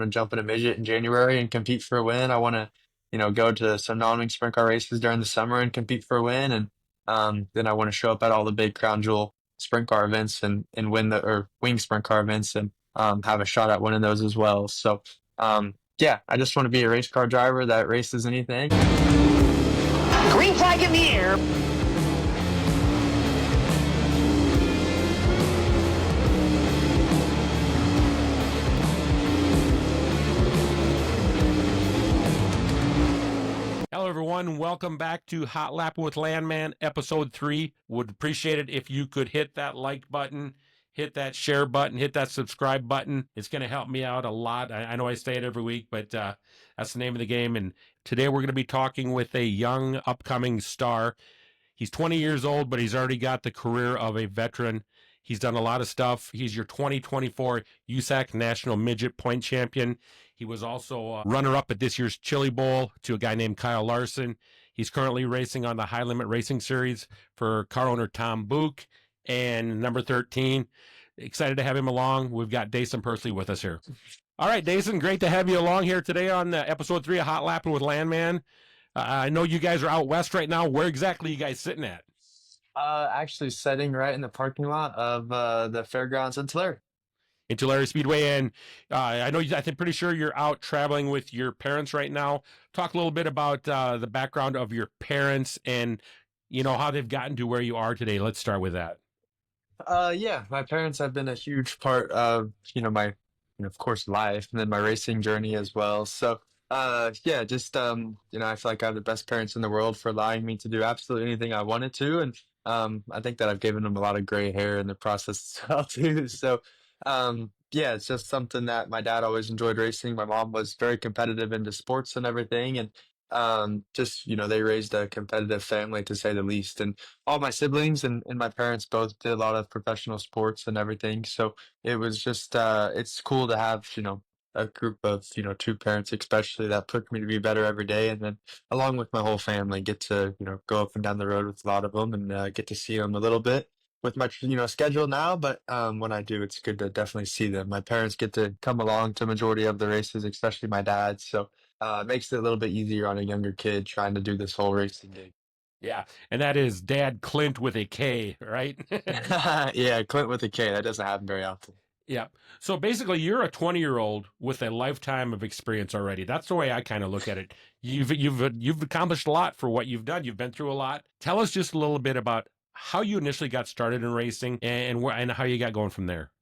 want to jump in a midget in January and compete for a win. I want to, go to some non-wing sprint car races during the summer and compete for a win. And then I want to show up at all the big crown jewel sprint car events and win or wing sprint car events and have a shot at winning those as well. So, yeah, I just want to be a race car driver that races anything. Green flag in the air. Hello, everyone. Welcome back to Hot Lappin with Lanman, episode 3. Would appreciate it if you could hit that like button, hit that share button, hit that subscribe button. It's going to help me out a lot. I know I say it every week, but that's the name of the game. And today we're going to be talking with a young upcoming star. He's 20 years old, but he's already got the career of a veteran. He's done a lot of stuff. He's your 2024 USAC National Midget Point Champion. He was also a runner-up at this year's Chili Bowl to a guy named Kyle Larson. He's currently racing on the High Limit Racing Series for car owner Tom Book and number 13. Excited to have him along. We've got Daison Pursley with us here. All right, Daison, great to have you along here today on episode 3 of Hot Lappin with Lanman. I know you guys are out west right now. Where exactly are you guys sitting at? Actually sitting right in the parking lot of the fairgrounds in Tulare. In Tulare Speedway, and I know I'm pretty sure you're out traveling with your parents right now. Talk a little bit about the background of your parents and how they've gotten to where you are today. Let's start with that. Yeah, my parents have been a huge part of, my, of course, life and then my racing journey as well. So, yeah, just, I feel like I have the best parents in the world for allowing me to do absolutely anything I wanted to. And I think that I've given them a lot of gray hair in the process as well, too. So, yeah, it's just something that my dad always enjoyed racing. My mom was very competitive into sports and everything. And just, they raised a competitive family to say the least. And all my siblings and my parents both did a lot of professional sports and everything. So it was just it's cool to have, a group of, two parents especially that push me to be better every day. And then along with my whole family, get to, go up and down the road with a lot of them and get to see them a little bit with my, schedule now. But when I do, it's good to definitely see them. My parents get to come along to majority of the races, especially my dad. So it makes it a little bit easier on a younger kid trying to do this whole racing gig. Yeah, and that is Dad Clint with a K, right? Yeah, Clint with a K. That doesn't happen very often. Yeah. So basically, you're a 20-year-old with a lifetime of experience already. That's the way I kind of look at it. You've accomplished a lot for what you've done. You've been through a lot. Tell us just a little bit about how you initially got started in racing and how you got going from there.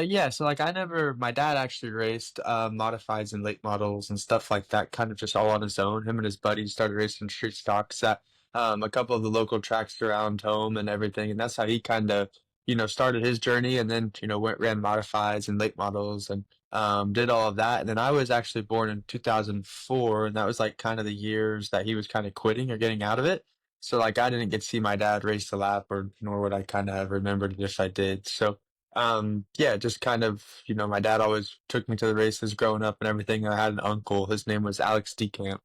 Yeah, so like my dad actually raced modifieds and late models and stuff like that, kind of just all on his own. Him and his buddies started racing street stocks at a couple of the local tracks around home and everything. And that's how he kind of, started his journey and then, ran modifieds and late models and did all of that. And then I was actually born in 2004, and that was like kind of the years that he was kind of quitting or getting out of it. So like I didn't get to see my dad race the lap, or nor would I kind of have remembered it if I did. So yeah, just kind of, my dad always took me to the races growing up and everything. I had an uncle, his name was Alex DeCamp,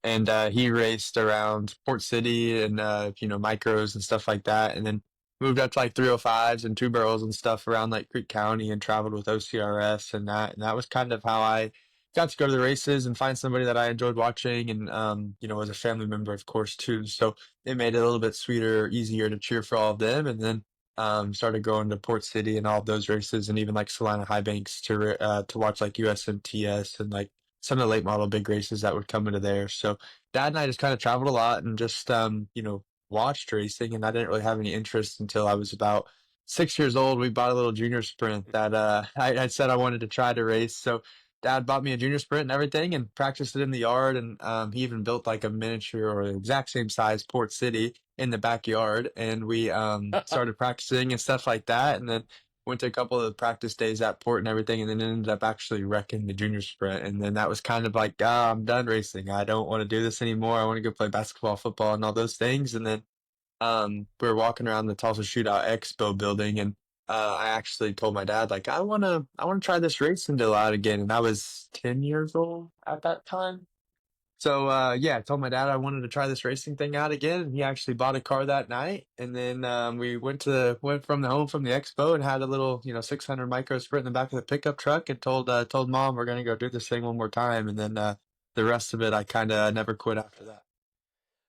and he raced around Port City and, micros and stuff like that. And then moved up to like 305s and two barrels and stuff around like Creek County and traveled with OCRS and that. And that was kind of how I got to go to the races and find somebody that I enjoyed watching and, as a family member, of course, too. So it made it a little bit sweeter, easier to cheer for all of them. And then started going to Port City and all of those races, and even like Salina High Banks to watch like USMTS and like some of the late model big races that would come into there. So Dad and I just kind of traveled a lot and just watched racing, and I didn't really have any interest until I was about 6 years old. We bought a little junior sprint that I said I wanted to try to race. So Dad bought me a junior sprint and everything and practiced it in the yard. And he even built like a miniature or the exact same size Port City in the backyard. And we started practicing and stuff like that. And then went to a couple of the practice days at Port and everything. And then ended up actually wrecking the junior sprint. And then that was kind of like, I'm done racing. I don't want to do this anymore. I want to go play basketball, football, and all those things. And then we were walking around the Tulsa Shootout Expo building, and I actually told my dad, like, I wanna try this racing deal out again. And I was 10 years old at that time. So yeah, I told my dad I wanted to try this racing thing out again, and he actually bought a car that night. And then we went from the home from the expo and had a little 600 micro sprint in the back of the pickup truck, and told mom we're gonna go do this thing one more time. And then the rest of it I kind of never quit after that.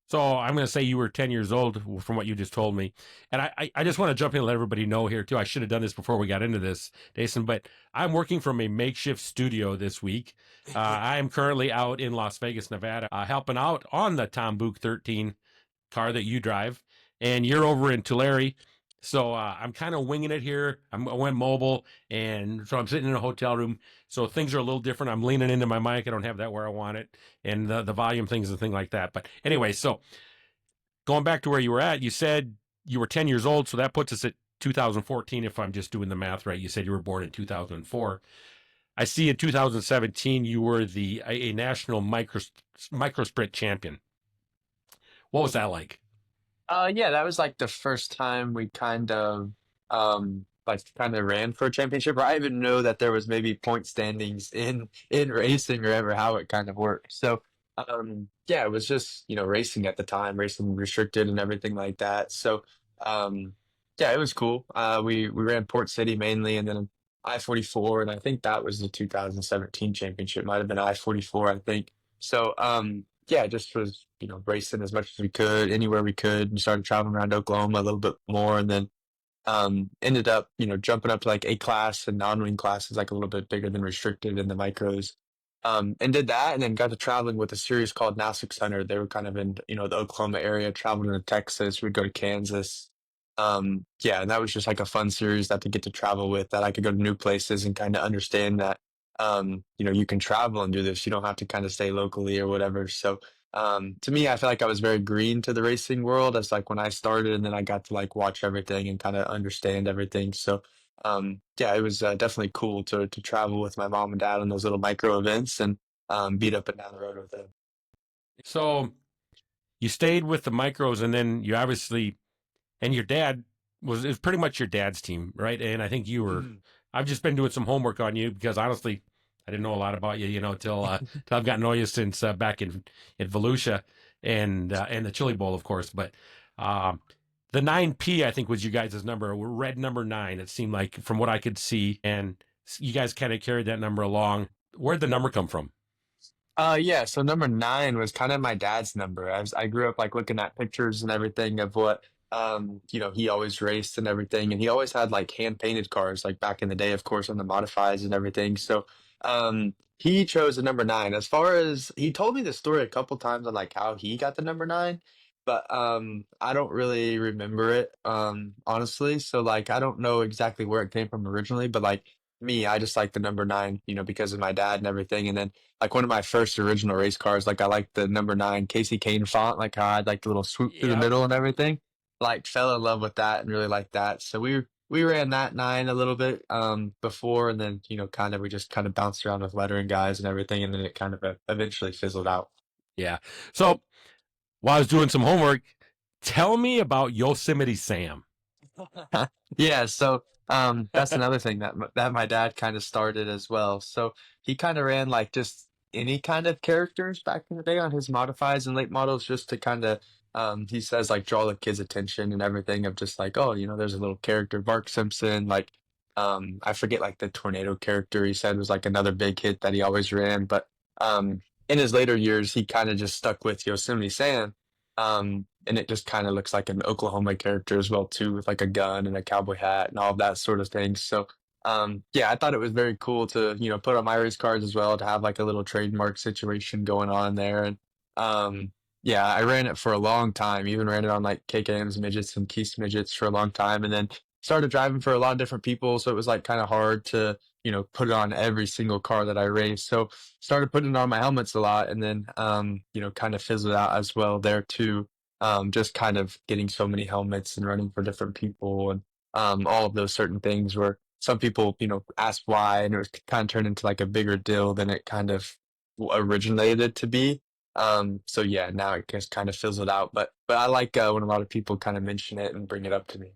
So I'm going to say you were 10 years old from what you just told me. And I just want to jump in and let everybody know here, too. I should have done this before we got into this, Daison, but I'm working from a makeshift studio this week. I am currently out in Las Vegas, Nevada, helping out on the Tom Book 13 car that you drive. And you're over in Tulare. So I'm kind of winging it here. I went mobile, and so I'm sitting in a hotel room. So things are a little different. I'm leaning into my mic. I don't have that where I want it, and the volume things and thing like that. But anyway, so going back to where you were at, you said you were 10 years old, so that puts us at 2014. If I'm just doing the math right, you said you were born in 2004. I see in 2017 you were a national micro sprint champion. What was that like? Yeah, that was like the first time we kind of ran for a championship. Or I even know that there was maybe point standings in racing or ever how it kind of worked. So yeah, it was just, racing at the time, racing restricted and everything like that. So yeah, it was cool. We ran Port City mainly, and then I-44, and I think that was the 2017 championship. Might have been I-44, I think. So yeah, just was, racing as much as we could, anywhere we could, and started traveling around Oklahoma a little bit more, and then ended up, jumping up to like A class and non-wing classes, like a little bit bigger than restricted in the micros. And did that, and then got to traveling with a series called Now 600. They were kind of in, the Oklahoma area, traveled into Texas. We'd go to Kansas. Yeah, and that was just like a fun series that to get to travel with, that I could go to new places and kind of understand that, you can travel and do this. You don't have to kind of stay locally or whatever. So, to me, I feel like I was very green to the racing world as like when I started, and then I got to like watch everything and kind of understand everything. So, yeah, it was definitely cool to travel with my mom and dad on those little micro events and beat up and down the road with them. So you stayed with the micros, and then you obviously, and your dad was, it was pretty much your dad's team, right? And I think you were. Mhm. I've just been doing some homework on you because honestly, I didn't know a lot about you, till I've gotten to know you since back in Volusia and the Chili Bowl, of course. But um, the 9P, I think, was you guys' number, red number 9. It seemed like from what I could see, and you guys kind of carried that number along. Where'd the number come from? Yeah, so number 9 was kind of my dad's number. I grew up like looking at pictures and everything of what he always raced and everything, and he always had like hand painted cars, like back in the day, of course, on the modifies and everything. So he chose the number 9. As far as he told me the story a couple times on like how he got the number 9, but I don't really remember it, honestly. So like I don't know exactly where it came from originally, but like me, I just like the number 9, because of my dad and everything. And then like one of my first original race cars, like I liked the number 9 Casey Kane font, like how I had like the little swoop through the Yep. middle and everything. Like fell in love with that and really liked that. So we ran that 9 a little bit before, and then kind of we just kind of bounced around with lettering guys and everything, and then it kind of eventually fizzled out. Yeah. So while I was doing some homework, tell me about Yosemite Sam. Yeah, so that's another thing that my dad kind of started as well. So he kind of ran like just any kind of characters back in the day on his modifies and late models, just to kind of he says like draw the kids' attention and everything, of just like, oh, there's a little character, Mark Simpson, like I forget like the tornado character he said was like another big hit that he always ran. But in his later years he kind of just stuck with Yosemite Sam. And it just kind of looks like an Oklahoma character as well too, with like a gun and a cowboy hat and all of that sort of thing. So, yeah, I thought it was very cool to put on my race cards as well, to have like a little trademark situation going on there. And yeah, I ran it for a long time. Even ran it on like KKM's midgets and Keith's midgets for a long time, and then started driving for a lot of different people. So it was like kind of hard to put it on every single car that I raced. So started putting it on my helmets a lot, and then kind of fizzled out as well there too, just kind of getting so many helmets and running for different people, and all of those certain things where some people, asked why, and it was kind of turned into like a bigger deal than it kind of originated to be. So yeah, now it just kind of fizzled out, but I like when a lot of people kind of mention it and bring it up to me.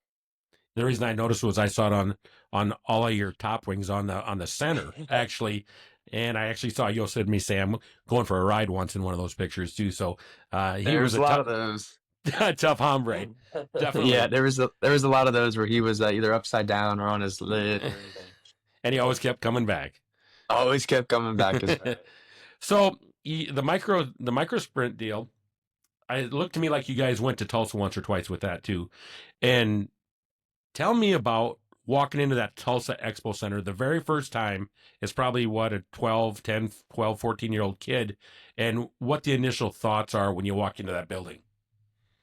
The reason I noticed was I saw it on all of your top wings on the center. Actually, And I actually saw Yosemite Sam going for a ride once in one of those pictures too. So he was There's a a lot tough, of those. tough hombre, Yeah, definitely. there was a lot of those where he was either upside down or on his lid or anything. And he always kept coming back. Always kept coming back. As So the micro sprint deal, it looked to me like you guys went to Tulsa once or twice with that too. And tell me about walking into that Tulsa Expo Center the very first time. It's probably what, a 12, 10, 12, 14-year-old kid, and what the initial thoughts are when you walk into that building.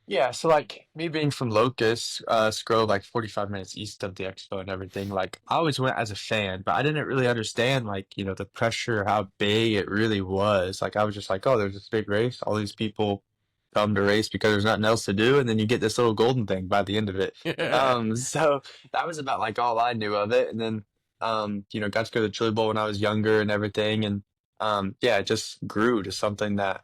Yeah, so like me being from Locust, scroll like 45 minutes east of the expo and everything, like I always went as a fan, but I didn't really understand like, the pressure, how big it really was. Like I was just like, oh, there's this big race, all these people come to race because there's nothing else to do, and then you get this little golden thing by the end of it. So that was about like all I knew of it. And then got to go to the Chili Bowl when I was younger and everything, and yeah, it just grew to something that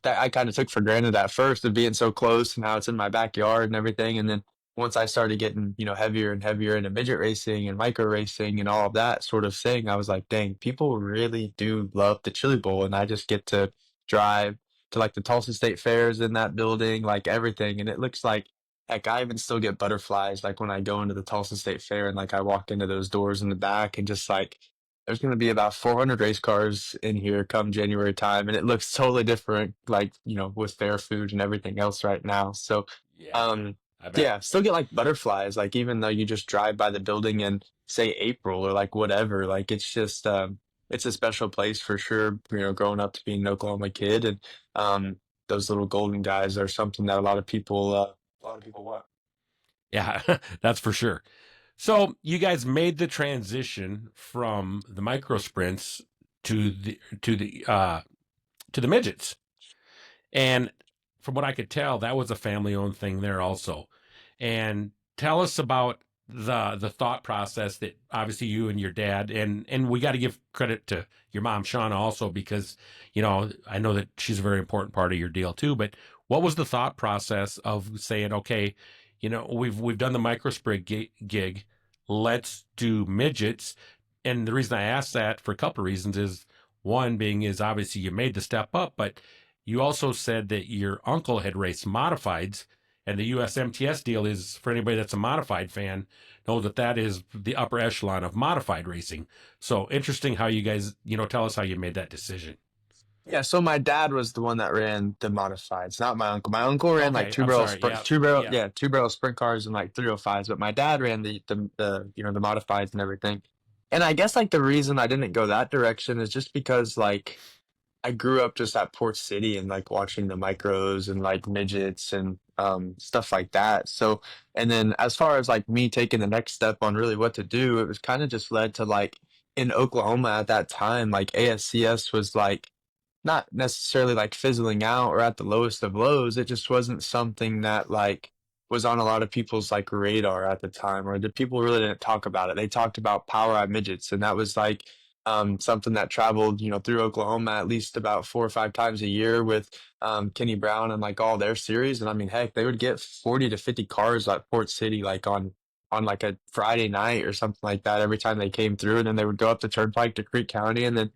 I kind of took for granted at first of being so close and how it's in my backyard and everything. And then once I started getting, heavier and heavier into midget racing and micro racing and all of that sort of thing, I was like, dang, people really do love the Chili Bowl. And I just get to drive to like the Tulsa State Fairs in that building, like everything. And it looks like, heck, I even still get butterflies like when I go into the Tulsa State Fair and like I walk into those doors in the back and just like, there's going to be about 400 race cars in here come January time, and it looks totally different, like, with fair food and everything else right now. So, Yeah, um, I bet. yeah, still get like butterflies, like even though you just drive by the building in say April or like whatever, like it's a special place for sure, growing up to being an Oklahoma kid, and those little golden guys are something that a lot of people want. Yeah, that's for sure. So you guys made the transition from the micro sprints to the to the uh to the midgets. And from what I could tell, that was a family owned thing there also. And tell us about the thought process that obviously you and your dad, and we got to give credit to your mom Shauna also, because I know that she's a very important part of your deal too. But what was the thought process of saying, okay, we've done the microsprig gig, let's do midgets? And the reason I asked that for a couple of reasons is, one being is obviously you made the step up, but you also said that your uncle had raced modifieds, and the USMTS deal is, for anybody that's a modified fan, knows that that is the upper echelon of modified racing. So interesting how you guys, tell us how you made that decision. Yeah, so my dad was the one that ran the modifieds, not my uncle. My uncle ran like Okay, two I'm barrel sorry. sprint, Yeah, two barrel, yeah, yeah, two barrel sprint cars and like 305s. But my dad ran the modifieds and everything. And I guess like the reason I didn't go that direction is just because like I grew up just at Port City and like watching the micros and like midgets and stuff like that. So, and then as far as like me taking the next step on really what to do, it was kind of just led to like in Oklahoma at that time, like ASCS was like not necessarily like fizzling out or at the lowest of lows. It just wasn't something that like was on a lot of people's like radar at the time, or the people really didn't talk about it. They talked about Power I midgets, and that was like something that traveled, through Oklahoma at least about 4 or 5 times a year with Kenny Brown and like all their series. And I mean, heck, they would get 40 to 50 cars at Port City like on like a Friday night or something like that every time they came through, and then they would go up the turnpike to Creek County and then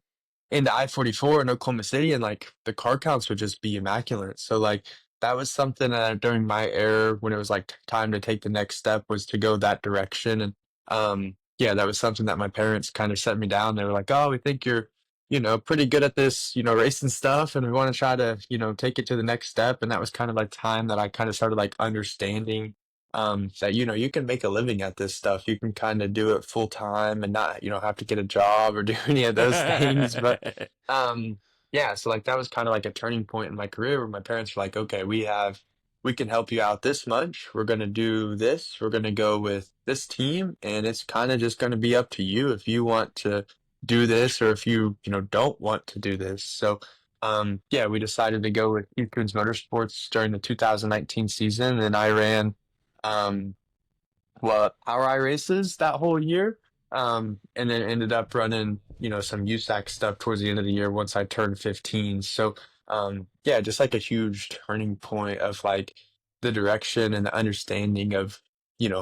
into I-44 in Oklahoma City, and like the car counts would just be immaculate. So like that was something that during my era when it was like time to take the next step was to go that direction. And yeah, that was something that my parents kind of set me down. They were like, "Oh, we think you're, pretty good at this, racing stuff, and we want to try to, take it to the next step." And that was kind of like time that I kind of started like understanding that you can make a living at this stuff. You can kind of do it full time and not have to get a job or do any of those things. But um yeah, so like that was kind of like a turning point in my career where my parents were like, okay, we can help you out this much, we're going to do this, we're going to go with this team, and it's kind of just going to be up to you if you want to do this or if you don't want to do this. So yeah, we decided to go with Heath Coons Motorsports during the 2019 season, and I ran um, Power I races that whole year. And then ended up running, some USAC stuff towards the end of the year once I turned 15. So, yeah, just like a huge turning point of like the direction and the understanding of,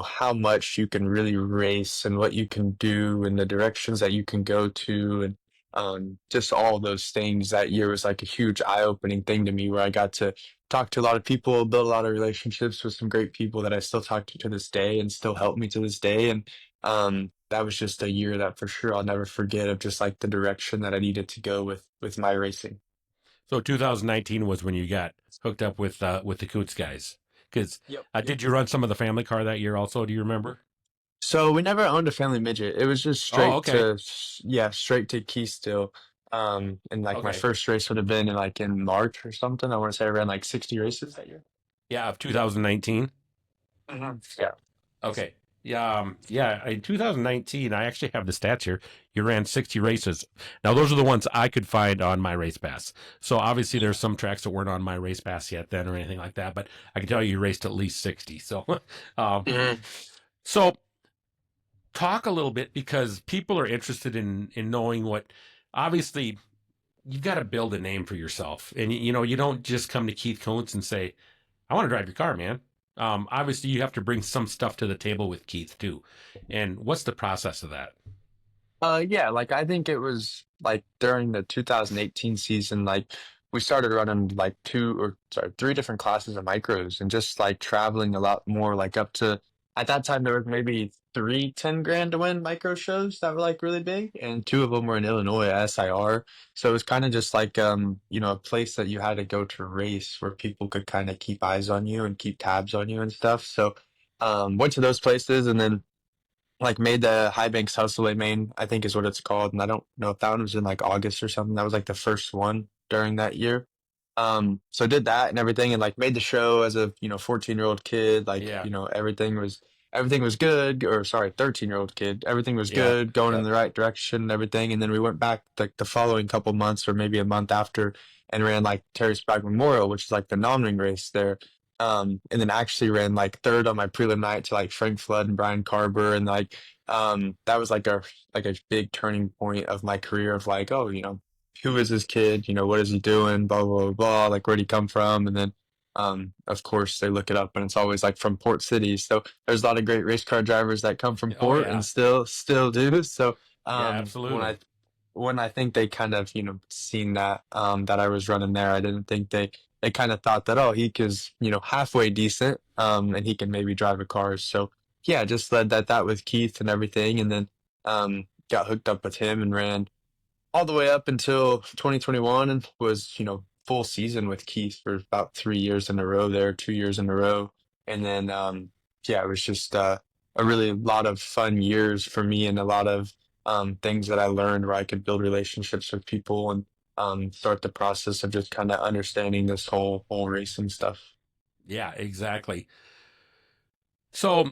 how much you can really race and what you can do and the directions that you can go to and just all those things. That year was like a huge eye-opening thing to me where I got to talk to a lot of people, build a lot of relationships with some great people that I still talk to this day and still help me to this day. And that was just a year that for sure I'll never forget of just like the direction that I needed to go with my racing. So 2019 was when you got hooked up with the Coots guys. Because Yep. did you run some of the family car that year also? Do you remember? So we never owned a family midget. It was just Oh, straight okay. to, yeah, straight to Key still. And like my Okay. first race would have been in March or something. I want to say I ran like 60 races that year. Yeah, of 2019. Yeah. Okay. Yeah, yeah. In 2019, I actually have the stats here. You ran 60 races. Now, those are the ones I could find on my race pass. So obviously, there's some tracks that weren't on my race pass yet then or anything like that. But I can tell you raced at least 60. So, um, Mhm. so talk a little bit because people are interested in knowing what. Obviously, you've got to build a name for yourself, and you don't just come to Keith Coates and say, I want to drive your car, man. Obviously, you have to bring some stuff to the table with Keith too. And what's the process of that? Yeah, like I think it was like during the 2018 season, like we started running like three different classes of micros and just like traveling a lot more, like up to at that time there was maybe three 10 grand to win micro shows that were like really big, and two of them were in Illinois at SIR. So it was kind of just like a place that you had to go to race where people could kind of keep eyes on you and keep tabs on you and stuff. So went to those places and then like made the High Banks Hustle main, I think is what it's called. And I don't know if that one was in like August or something. That was like the first one during that year. So did that and everything and like made the show as a, 14-year-old kid. Like, Yeah, everything was good, or sorry, 13-year-old kid. Everything was yeah, good, going in yep, the right direction and everything. And then we went back like the following couple months or maybe a month after and ran like Terry Sprague Memorial, which is like the non-ring race there. And then actually ran like third on my prelim night to like Frank Flood and Brian Carber. And like, that was like a big turning point of my career of like, oh, who is this kid? What is he doing? Blah, blah, blah, blah. Like, where'd he come from? And then, of course, they look it up and it's always like from port cities. So there's a lot of great race car drivers that come from oh port yeah, and still do. So, yeah, when absolutely, I think they kind of, seen that, that I was running there, I didn't think they kind of thought that, oh, he is, halfway decent, and he can maybe drive a car. So yeah, just led that with Keith and everything. And then, got hooked up with him and ran all the way up until 2021 and was, full season with Keith for about 3 years in a row there, 2 years in a row. And then, yeah, it was just a really lot of fun years for me and a lot of things that I learned where I could build relationships with people and start the process of just kind of understanding this whole racing stuff. yeah, exactly. So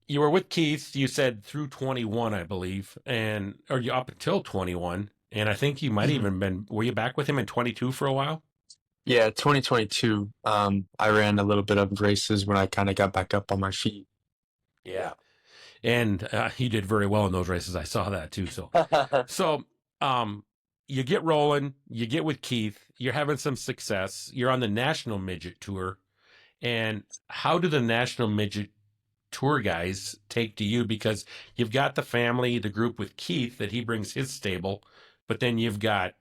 you were with Keith. You said through 21, I believe, and or you up until 21, and I think you might Mhm. even been. Were you back with him in 22 for a while? Yeah, 2022, I ran a little bit of races when I kind of got back up on my feet. Yeah, and he did very well in those races. I saw that too. So, so um, you get rolling, you get with Keith, you're having some success. You're on the National Midget Tour, and how do the National Midget Tour guys take to you? Because you've got the family, the group with Keith that he brings his stable, but then you've got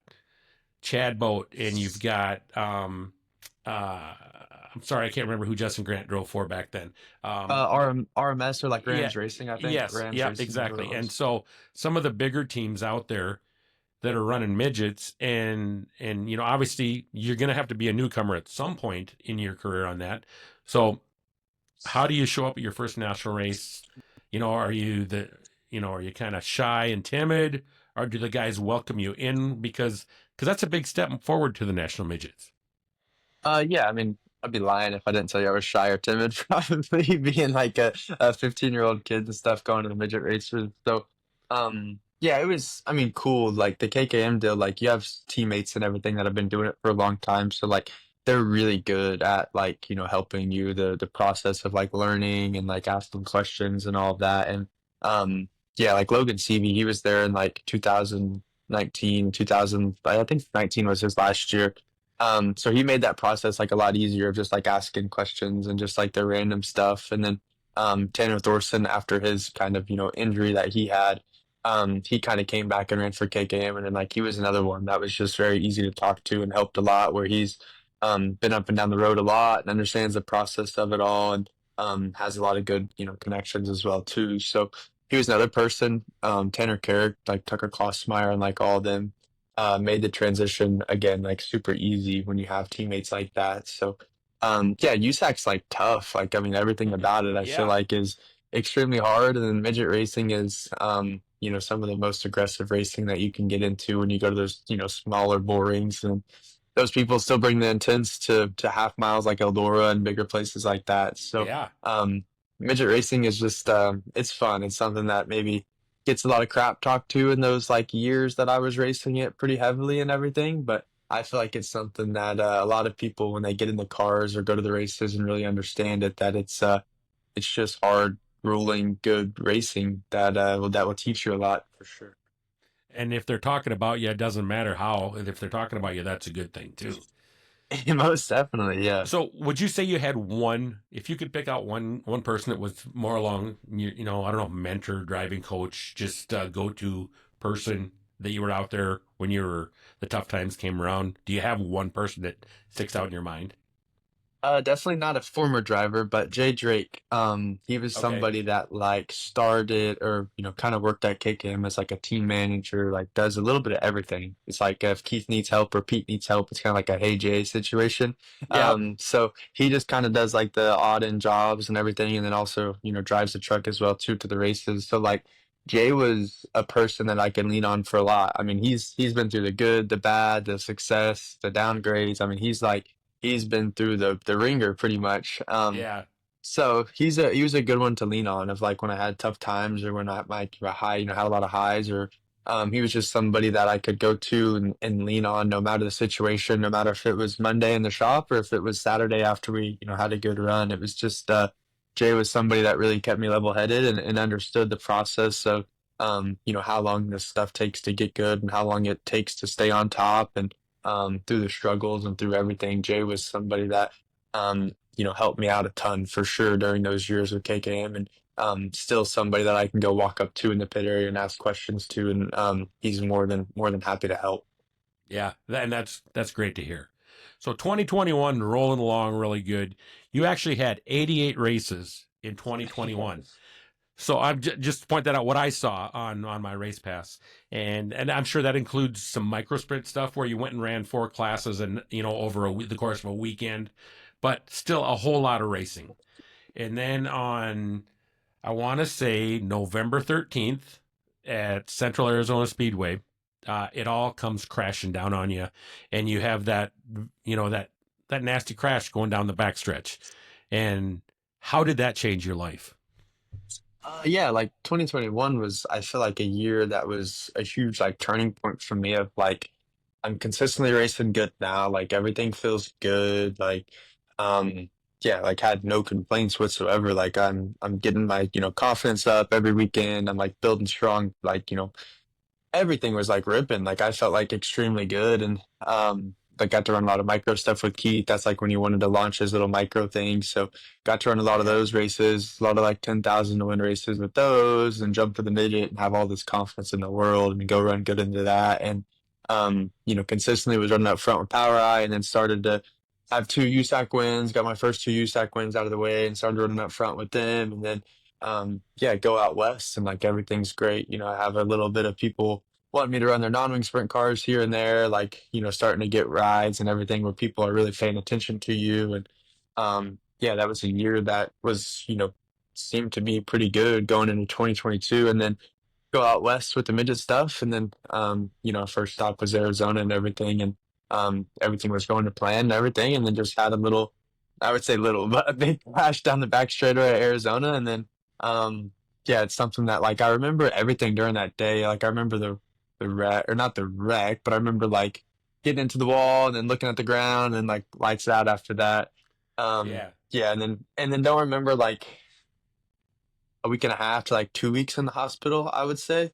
Chad Boat and you've got I'm sorry, I can't remember who Justin Grant drove for back then. RMS or like Yeah, Rams Racing, I think. yes, Rams yeah, Racing is what it exactly. And was. so some of the bigger teams out there that are running midgets and obviously you're going to have to be a newcomer at some point in your career on that. So how do you show up at your first national race? Are you kind of shy and timid, or do the guys welcome you in because that's a big step forward to the national midgets? Yeah, I mean, I'd be lying if I didn't tell you I was shy or timid, probably being like a 15-year-old kid and stuff going to the midget races. So, yeah, it was, I mean, cool. Like the KKM deal, like you have teammates and everything that have been doing it for a long time. So like they're really good at like, helping you the process of like learning and like asking questions and all of that. And yeah, like Logan Seavey, he was there in like 2019, 2000, I think 19 was his last year. So he made that process like a lot easier of just like asking questions and just like the random stuff. And then Tanner Thorson, after his kind of, injury that he had, he kind of came back and ran for KKM. And then like he was another one that was just very easy to talk to and helped a lot, where he's been up and down the road a lot and understands the process of it all, and has a lot of good, connections as well too. So he was another person. Tanner Carrick, like Tucker Klossmeyer, and like all of them made the transition again like super easy when you have teammates like that. So yeah, USAC's like tough. Like I mean, everything about it I feel Yeah. like is extremely hard. And then midget racing is some of the most aggressive racing that you can get into when you go to those, smaller bull rings. And those people still bring the intense to half miles like Eldora and bigger places like that. So Yeah. midget racing is just it's fun. It's something that maybe gets a lot of crap talked to in those like years that I was racing it pretty heavily and everything, but I feel like it's something that a lot of people, when they get in the cars or go to the races and really understand it, that it's just hard, grueling, good racing that will teach you a lot for sure. And if they're talking about you, it doesn't matter how. And if they're talking about you, that's a good thing too. Most definitely, yeah. So, would you say you had one? If you could pick out one person that was more along, I don't know, mentor, driving coach, just go to person that you were out there when the tough times came around. Do you have one person that sticks out in your mind? Definitely not a former driver, but Jay Drake. He was Okay. somebody that like started or kind of worked at KKM as like a team manager, like does a little bit of everything. It's like if Keith needs help or Pete needs help, it's kind of like a Hey Jay situation. Yep. So he just kind of does like the odd end jobs and everything, and then also drives the truck as well too to the races. So like Jay was a person that I can lean on for a lot. I mean, he's been through the good, the bad, the success, the downgrades. I mean, he's been through the ringer pretty much. Yeah. So he was a good one to lean on, of like when I had tough times or when I like high, had a lot of highs, or he was just somebody that I could go to and lean on no matter the situation, no matter if it was Monday in the shop or if it was Saturday after we, had a good run. It was just Jay was somebody that really kept me level headed and understood the process of how long this stuff takes to get good and how long it takes to stay on top, and through the struggles and through everything. Jay was somebody that, helped me out a ton for sure during those years with KKM, and still somebody that I can go walk up to in the pit area and ask questions to, and he's more than happy to help. Yeah. And that's great to hear. So 2021 rolling along really good. You actually had 88 races in 2021. So I'm just to point that out what I saw on my race pass, and I'm sure that includes some micro sprint stuff where you went and ran 4 classes and over the course of a weekend, but still a whole lot of racing. And then on, I want to say November 13th at Central Arizona Speedway, it all comes crashing down on you, and you have that nasty crash going down the backstretch. And how did that change your life? Yeah, like 2021 was, I feel like, a year that was a huge like turning point for me, of like I'm consistently racing good now. Like everything feels good. Like yeah, like had no complaints whatsoever. Like I'm getting my, confidence up every weekend. I'm like building strong, like, everything was like ripping. Like I felt like extremely good, and I got to run a lot of micro stuff with Keith. That's like when he wanted to launch his little micro thing. So got to run a lot of Yeah. those races, a lot of like 10,000 to win races with those, and jump for the midget and have all this confidence in the world and go run good into that. And consistently was running up front with Power I, and then started to have 2 USAC wins, got my first 2 USAC wins out of the way, and started running up front with them. And then yeah, go out west and like everything's great. I have a little bit of people wanting me to run their non-wing sprint cars here and there, like, starting to get rides and everything where people are really paying attention to you. And yeah, that was a year that was, seemed to be pretty good going into 2022. And then go out west with the midget stuff. And then, first stop was Arizona and everything. And everything was going to plan and everything. And then just had a little, I would say little, but a big crash down the back straightaway at Arizona. And then, yeah, it's something that like I remember everything during that day. Like I remember the wreck, or not the wreck, but I remember like getting into the wall and then looking at the ground and like lights out after that. Yeah. Yeah, and then don't remember like a week and a half to like 2 weeks in the hospital, I would say.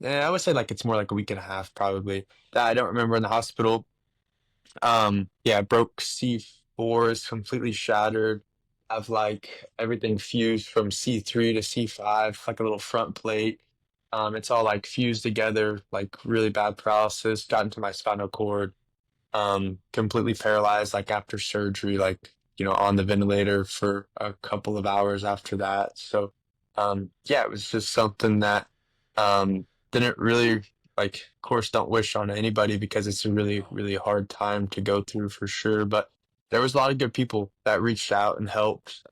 Yeah, I would say like it's more like a week and a half probably that I don't remember in the hospital. Yeah, broke C4, is completely shattered. have like everything fused from C3 to C5, like a little front plate. It's all like fused together, like really bad paralysis, got into my spinal cord, completely paralyzed, like after surgery, like, on the ventilator for a couple of hours after that. So, yeah, it was just something that, didn't really, like, of course, don't wish on anybody because it's a really, really hard time to go through for sure. But there was a lot of good people that reached out and helped.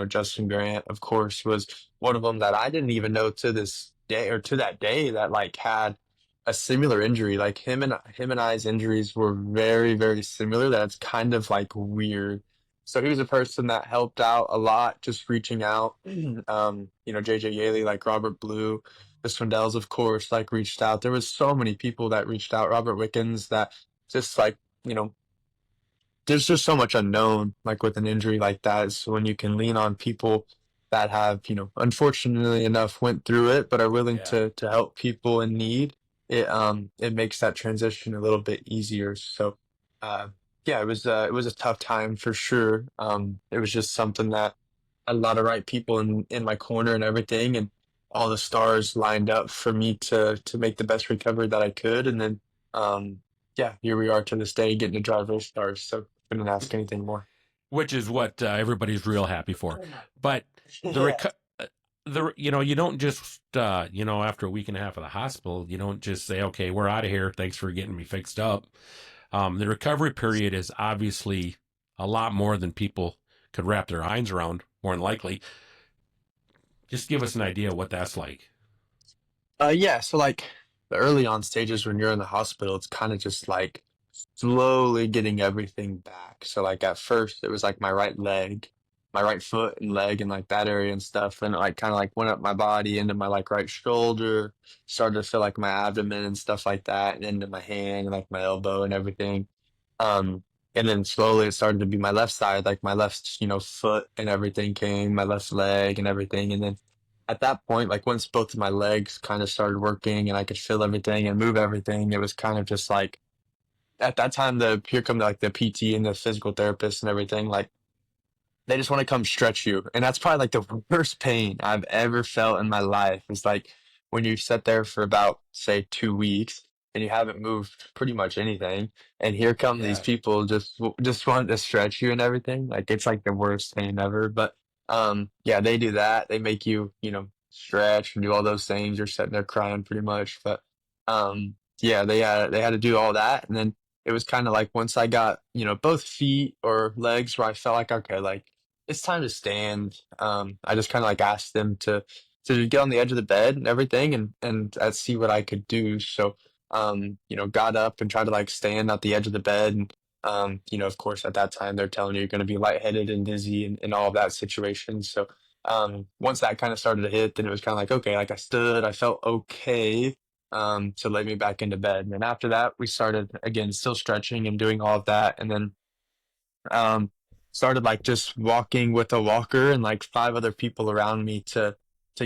Justin Grant, of course, was one of them that I didn't even know to this day or to that day that like had a similar injury. Like him and I's injuries were very, very similar. That's kind of like weird. So he was a person that helped out a lot, just reaching out. JJ Yaley, like Robert Blue, the Swindells, of course, like reached out. There was so many people that reached out. Robert Wickens that just like, there's just so much unknown, like with an injury like that. So when you can lean on people that have, unfortunately enough went through it, but are willing Yeah. to help people in need, it makes that transition a little bit easier. So, uh, yeah, it was a tough time for sure. It was just something that a lot of right people in my corner and everything, and all the stars lined up for me to make the best recovery that I could, and then yeah, here we are to this day getting to drive race cars. So couldn't ask anything more. Which is what everybody's real happy for. But the Yeah. you don't just after a week and a half of the hospital, you don't just say, okay, we're out of here, thanks for getting me fixed up. The recovery period is obviously a lot more than people could wrap their minds around, more than likely. Just give us an idea what that's like. Yeah, so like the early on stages when you're in the hospital, it's kind of just like slowly getting everything back. So like at first it was like my right leg, my right foot and leg and like that area and stuff. And it like kind of like went up my body into my like right shoulder, started to feel like my abdomen and stuff like that, and into my hand and like my elbow and everything. And then slowly it started to be my left side, like my left, foot and everything came, my left leg and everything. And then at that point, like once both of my legs kind of started working and I could feel everything and move everything, it was kind of just like at that time the here come like the PT and the physical therapist and everything, like they just want to come stretch you. And that's probably like the worst pain I've ever felt in my life. It's like when you sit there for about, say, 2 weeks and you haven't moved pretty much anything. And here come these Yeah. people just want to stretch you and everything. Like it's like the worst pain ever. But yeah, they do that. They make you, stretch and do all those things. You're sitting there crying pretty much. But yeah, they had to do all that. And then it was kind of like once I got, both feet or legs where I felt like, okay, like it's time to stand. I just kind of like asked them to get on the edge of the bed and everything, and see what I could do. So, got up and tried to like stand at the edge of the bed, and of course, at that time they're telling you you're going to be lightheaded and dizzy and all of that situation. So, once that kind of started to hit, then it was kind of like okay, like I stood, I felt okay. To lay me back into bed, and then after that, we started again, still stretching and doing all of that, and then um, started like just walking with a walker and like five other people around me to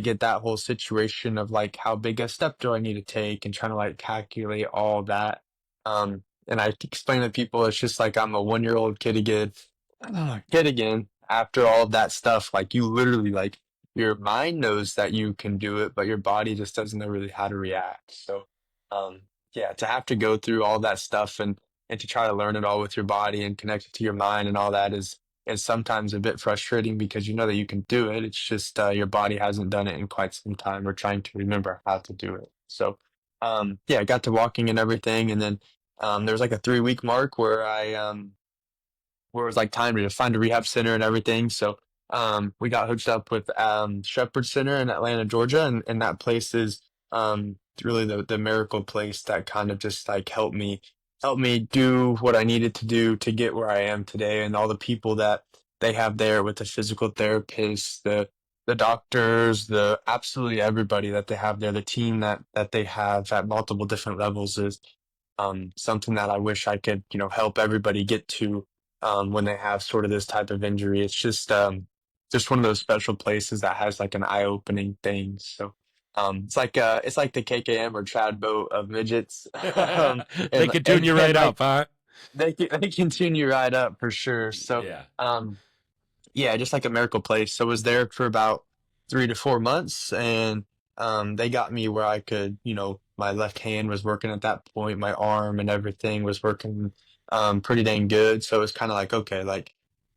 get that whole situation of like how big a step do I need to take and trying to like calculate all that. And I explain to people it's just like I'm a 1 year old kid again after all of that stuff. Like you literally like your mind knows that you can do it, but your body just doesn't know really how to react. So yeah, to have to go through all that stuff and to try to learn it all with your body and connect it to your mind and all that is sometimes a bit frustrating because you know that you can do it. It's just your body hasn't done it in quite some time or trying to remember how to do it. So yeah, I got to walking and everything, and then there was like a 3 week mark where it was like time to find a rehab center and everything. So we got hooked up with Shepherd Center in Atlanta, Georgia, and that place is really the miracle place that kind of just like helped me do what I needed to do to get where I am today, and all the people that they have there with the physical therapists, the doctors, the absolutely everybody that they have there, the team that they have at multiple different levels is something that I wish I could, help everybody get to when they have sort of this type of injury. It's just one of those special places that has like an eye-opening thing. So it's like the KKM or Chad boat of midgets. They and could tune and you and right like up, huh? they continue right up for sure. So Yeah. Yeah, just like a miracle place. So I was there for about 3 to 4 months, and they got me where I could, my left hand was working at that point, my arm and everything was working pretty dang good. So it was kind of like, okay, like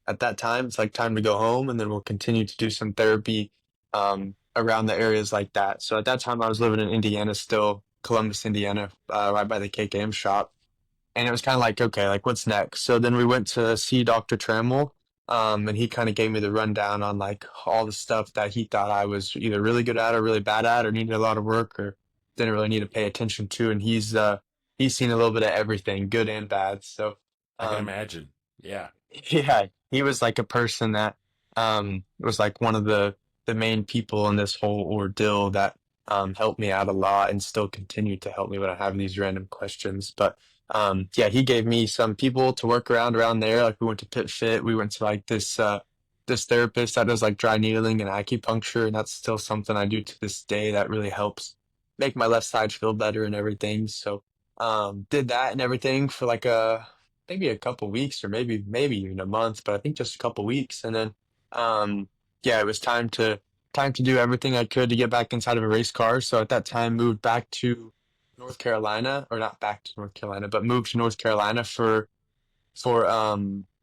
at that time, it's like time to go home, and then we'll continue to do some therapy around the areas like that. So at that time, I was living in Indiana still, Columbus, Indiana, right by the KKM shop. And it was kind of like, okay, like what's next? So then we went to see Dr. Trammell, and he kind of gave me the rundown on like all the stuff that he thought I was either really good at or really bad at, or needed a lot of work, or didn't really need to pay attention to. And he's seen a little bit of everything, good and bad. So I can um, imagine. Yeah. yeah, he was like a person that was like one of the main people in this whole ordeal that helped me out a lot and still continue to help me when I have these random questions. But yeah, he gave me some people to work around there. Like we went to Pit Fit, we went to like this therapist that does like dry needling and acupuncture, and that's still something I do to this day that really helps make my left side feel better and everything. So did that and everything for like maybe a couple weeks or maybe even a month, but I think just a couple weeks. And then yeah, it was time to do everything I could to get back inside of a race car. So at that time moved back to North Carolina, or not back to North Carolina, but moved to North Carolina for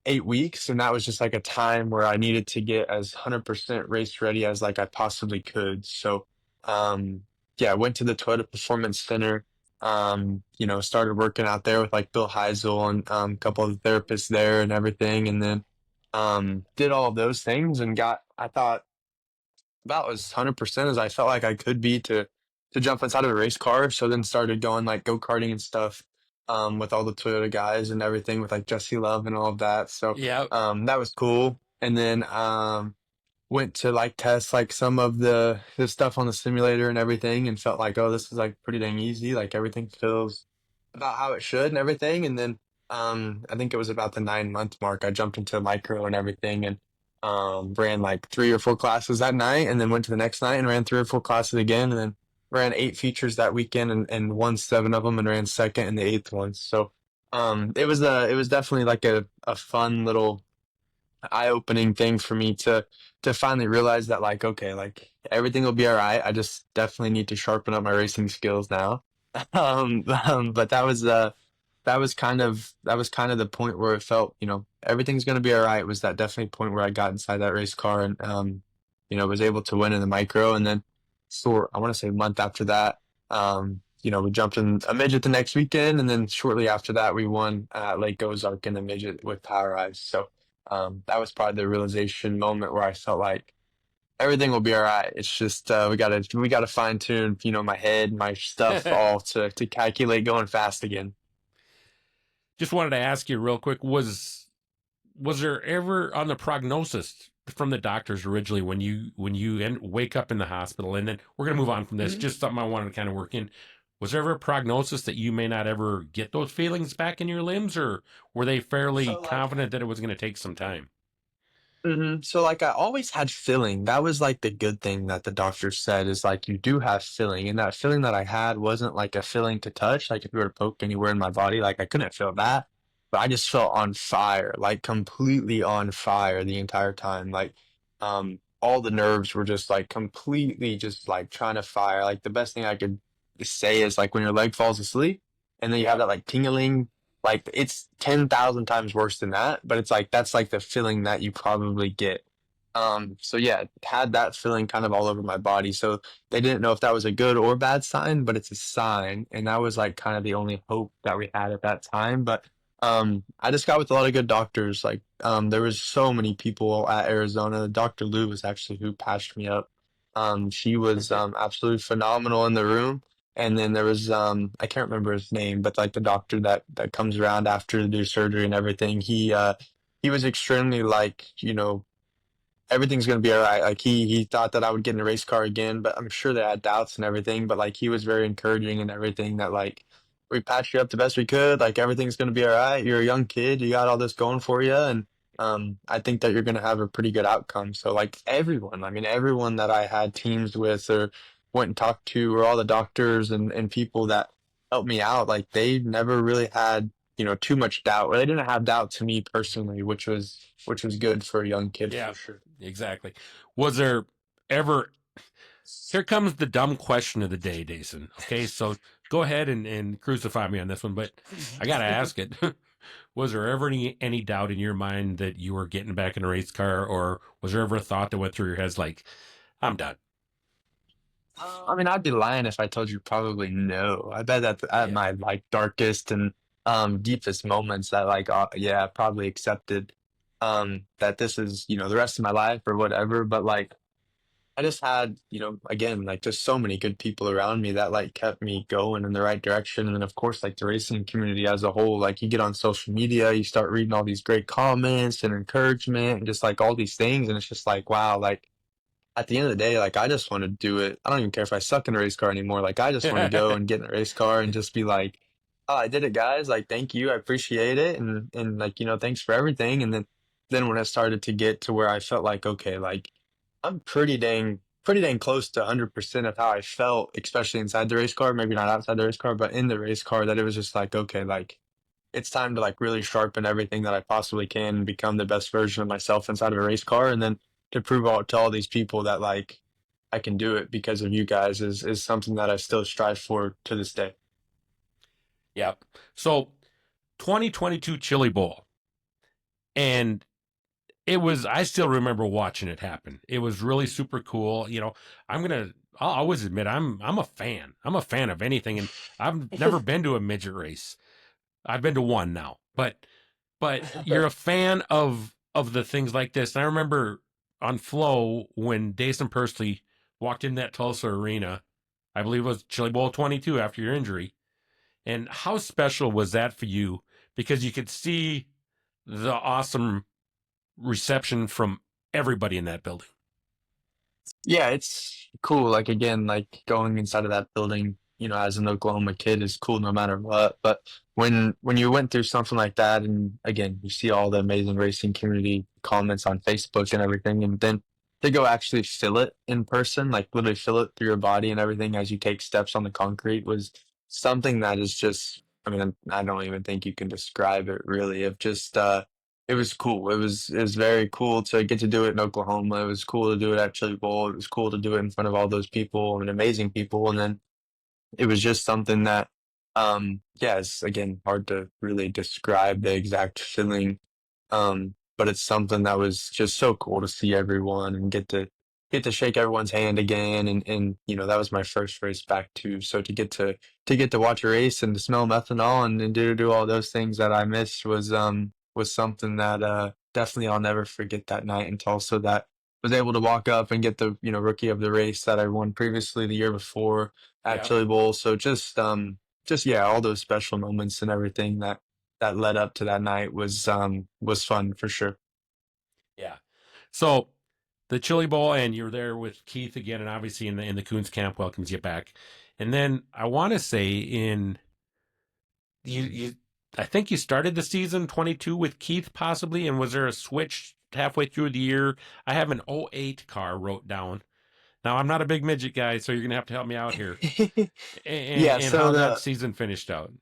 8 weeks. And that was just like a time where I needed to get as 100% race ready as like I possibly could. So yeah, I went to the Toyota Performance Center, started working out there with like Bill Heisel and a couple of the therapists there and everything. And then did all of those things and I thought, about as 100% as I felt like I could be to jump inside of a race car. So then started going like go-karting and stuff with all the Toyota guys and everything with like Jesse Love and all of that. So Yeah. that was cool. And then went to like test like some of the stuff on the simulator and everything, and felt like, oh, this is like pretty dang easy. Like everything feels about how it should and everything. And then I think it was about the 9 month mark, I jumped into a micro and everything, and ran like 3 or 4 classes that night, and then went to the next night and ran 3 or 4 classes again, and then ran 8 features that weekend, and won 7 of them and ran second in the eighth one. So it was definitely like a fun little eye-opening thing for me to finally realize that, like, okay, like everything will be all right. I just definitely need to sharpen up my racing skills now. But that was kind of the point where it felt, everything's gonna be all right. Was that definitely point where I got inside that race car and was able to win in the micro. And then I want to say a month after that, we jumped in a midget the next weekend, and then shortly after that we won at Lake Ozark in the midget with Power I. So that was probably the realization moment where I felt like everything will be all right. It's just we gotta fine tune, my head, my stuff, all to calculate going fast again. Just wanted to ask you real quick, was there ever on the prognosis from the doctors originally when you wake up in the hospital, and then we're going to move on from this, Mhm. just something I wanted to kind of work in. Was there ever a prognosis that you may not ever get those feelings back in your limbs, or were they fairly So like confident that it was going to take some time? So like I always had filling. That was like the good thing that the doctor said, is like you do have filling. And that filling that I had wasn't like a filling to touch. Like if you were to poke anywhere in my body, like I couldn't feel that. But I just felt on fire, like completely on fire the entire time. Like all the nerves were just like completely just like trying to fire. Like the best thing I could say is like when your leg falls asleep and then you have Yeah. that like tingling, like it's 10,000 times worse than that, but it's like that's like the feeling that you probably get. So yeah, had that feeling kind of all over my body. So they didn't know if that was a good or bad sign, but it's a sign. And that was like kind of the only hope that we had at that time. But I just got with a lot of good doctors. Like there was so many people at Arizona. Dr. Lou was actually who patched me up. She was absolutely phenomenal in the room. And then there was I can't remember his name, but like the doctor that comes around after to do surgery and everything. He was extremely like, everything's gonna be all right. Like he thought that I would get in a race car again, but I'm sure they had doubts and everything. But like he was very encouraging and everything, that like we patched you up the best we could. Like everything's gonna be all right. You're a young kid. You got all this going for you, and I think that you're gonna have a pretty good outcome. So like everyone, I mean everyone that I had teams with or went and talked to, or all the doctors and people that helped me out, like they never really had. too much doubt, or they didn't have doubt to me personally, which was good for a young kid Yeah, for sure. exactly. Was there ever, here comes the dumb question of the day, Daison. Okay, so go ahead and crucify me on this one, but I got to ask it. Was there ever any doubt in your mind that you were getting back in a race car, or was there ever a thought that went through your head like, I'm done? I mean, I'd be lying if I told you probably no. I bet that at Yeah. my like darkest and deepest moments that like yeah, I probably accepted that this is, the rest of my life or whatever, but like I just had, again, like just so many good people around me that like kept me going in the right direction. And then of course, like the racing community as a whole, like you get on social media, you start reading all these great comments and encouragement and just like all these things, and it's just like, wow, like at the end of the day, like I just want to do it. I don't even care if I suck in a race car anymore. Like I just want to go and get in a race car and just be like, "Oh, I did it, guys. Like, thank you. I appreciate it." And like, thanks for everything. And then when it started to get to where I felt like, okay, like I'm pretty dang close to 100% of how I felt, especially inside the race car, maybe not outside the race car, but in the race car, that it was just like, okay, like it's time to like really sharpen everything that I possibly can and become the best version of myself inside of a race car. And then to prove all to all these people that like I can do it because of you guys is something that I still strive for to this day. Yep. So 2022 Chili Bowl. And I still remember watching it happen. It was really super cool. I'll always admit I'm a fan. I'm a fan of anything. And I've never been to a midget race. I've been to one now, but you're a fan of the things like this. And I remember on Flow when Daison Pursley walked in that Tulsa arena, I believe it was Chili Bowl 22 after your injury. And how special was that for you? Because you could see the awesome reception from everybody in that building. Yeah, it's cool. Like again, like going inside of that building, as an Oklahoma kid is cool no matter what. But when you went through something like that, and again, you see all the amazing racing community comments on Facebook and everything, and then to go actually feel it in person, like literally feel it through your body and everything as you take steps on the concrete was something that is just, I mean, I don't even think you can describe it really. Of just it was cool. It was very cool to get to do it in Oklahoma. It was cool to do it at Chili Bowl. It was cool to do it in front of all those people and amazing people. And then it was just something that, yeah, it's again hard to really describe the exact feeling. But it's something that was just so cool to see everyone and get to shake everyone's hand again. And that was my first race back too. So to get to watch a race and to smell methanol and do all those things that I missed was something that definitely I'll never forget that night in Tulsa, that was able to walk up and get the rookie of the race that I won previously the year before at Yeah. Chili Bowl. So just yeah, all those special moments and everything that led up to that night was fun for sure. Yeah. So the Chili Bowl, and you're there with Keith again, and obviously in the Coons camp welcomes you back. And then I want to say you I think you started the season 22 with Keith possibly, and was there a switch halfway through the year? I have an '08 car wrote down. Now I'm not a big midget guy, so you're gonna have to help me out here. Yeah, And so how that the season finished out.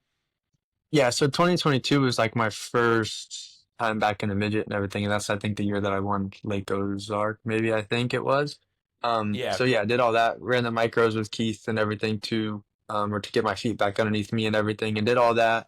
Yeah, so 2022 was like my first time back in a midget and everything, and that's I think the year that I won Lake Ozark, maybe I think it was. Yeah. So yeah, I did all that, ran the micros with Keith and everything too, or to get my feet back underneath me and everything, and did all that.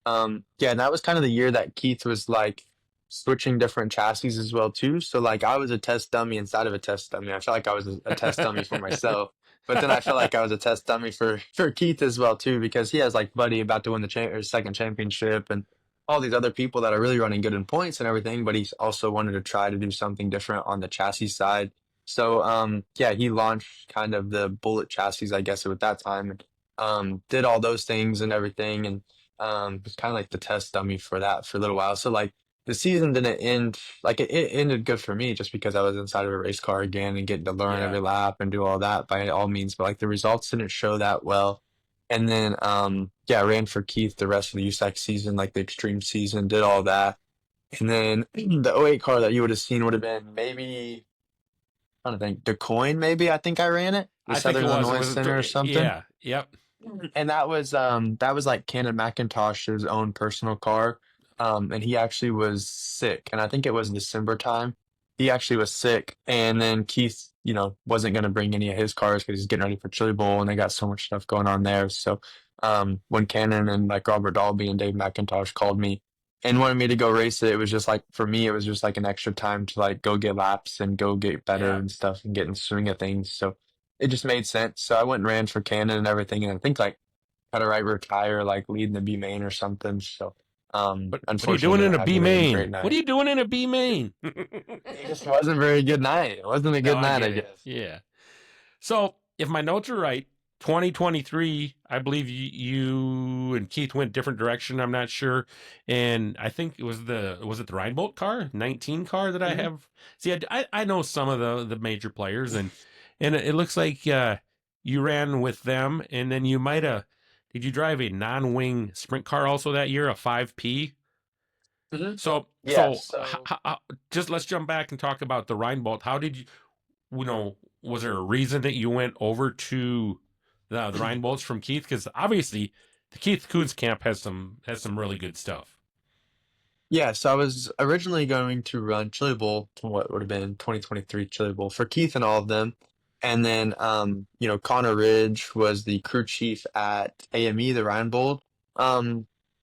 Yeah, and that was kind of the year that Keith was like switching different chassis as well too. So like I was a test dummy inside of a test dummy. I felt like I was a test dummy for myself. But then I felt like I was a test dummy for Keith as well too, because he has like Buddy about to win the or second championship and all these other people that are really running good in points and everything. But he's also wanted to try to do something different on the chassis side. So yeah, he launched kind of the Bullet chassis, I guess, at that time, and did all those things and everything, and was kind of like the test dummy for that for a little while. So like the season didn't end like it ended good for me just because I was inside of a race car again and getting to learn Yeah. every lap and do all that by all means. But like the results didn't show that well. And then yeah, I ran for Keith the rest of the USAC season, like the extreme season, did all that. And then the '08 car that you would have seen would have been maybe I don't think DeCoin, maybe I think I ran it, the I think it Southern was. It Illinois was Center or something. yeah. Yep. And that was like Canon McIntosh's own personal car. And he actually was sick, and I think it was December time. He actually was sick, and then Keith, wasn't going to bring any of his cars because he's getting ready for Chili Bowl, and they got so much stuff going on there. So, when Cannon and like Robert Dalby and Dave McIntosh called me and wanted me to go race it, it was just like for me, it was just like an extra time to like go get laps and go get better Yeah. and stuff and get in the swing of things. So it just made sense. So I went and ran for Cannon and everything, and I think like had a right rear tire, like leading the B main or something. So, What are you doing unfortunately in didn't a have B really any main? great What are night. you doing in a B main? It just wasn't a very good night. It wasn't a No, good I night, I get it. guess. Yeah. So if my notes are right, 2023, I believe you and Keith went different direction. I'm not sure, and I think it was was it the Reinbolt car, 19 car that I Mhm. have. See, I know some of the major players, and it looks like you ran with them, and then you might have. Did you drive a non-wing sprint car also that year, a 5P? Mhm. Yeah. So So just let's jump back and talk about the Rheinbolt. How did was there a reason that you went over to the Rheinbolts from Keith? Because obviously the Keith Coons camp has some really good stuff. yeah, so I was originally going to run Chili Bowl, what would have been 2023 Chili Bowl for Keith and all of them. And then, Connor Ridge was the crew chief at AME, the Ryan Bowl.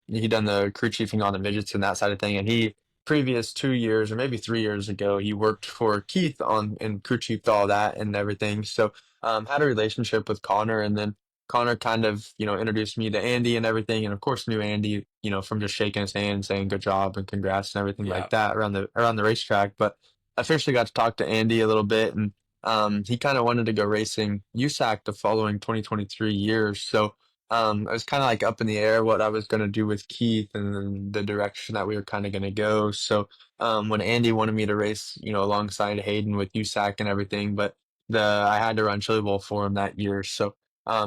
He done the crew chiefing on the midgets and that side of thing. And he, previous 2 years or maybe 3 years ago, he worked for Keith on and crew chiefed all that and everything. So, had a relationship with Connor, and then Connor kind of, introduced me to Andy and everything, and of course knew Andy, from just shaking his hand, saying good job and congrats and everything Yeah, like that around the racetrack. But I officially got to talk to Andy a little bit, and he kind of wanted to go racing USAC the following 2023 years. So I was kind of like up in the air what I was going to do with Keith and then the direction that we were kind of going to go. So when Andy wanted me to race, alongside Hayden with USAC and everything, but I had to run Chili Bowl for him that year. So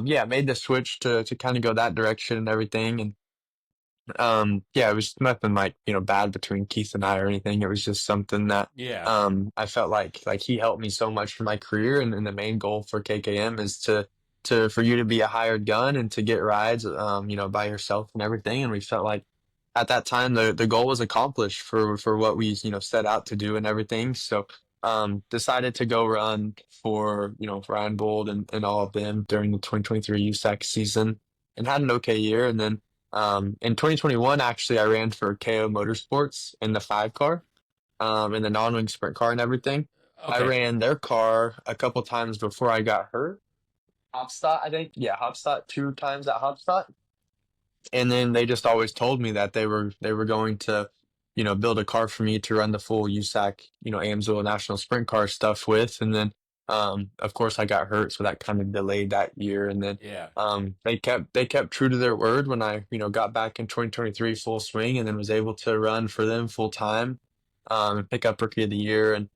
yeah, made the switch to kind of go that direction and everything. And yeah, it was nothing like, bad between Keith and I or anything. It was just something that yeah, I felt like he helped me so much for my career, and the main goal for KKM is for you to be a hired gun and to get rides by yourself and everything. And we felt like at that time the goal was accomplished for what we, set out to do and everything. So decided to go run for Ryan Bold and all of them during the 2023 USAC season, and had an okay year. And then in 2021, actually, I ran for KO Motorsports in the 5 car, in the non-wing sprint car and everything. I okay, ran their car a couple times before I got hurt. Hopstad, I think. Yeah, Hopstad, 2 times at Hopstad. And then they just always told me that they were going to, build a car for me to run the full USAC, Amsoil National Sprint Car stuff with. And then, of course, I got hurt, so that kind of delayed that year. And then, yeah, they kept true to their word when I, got back in 2023 full swing, and then was able to run for them full time, and pick up Rookie of the Year. And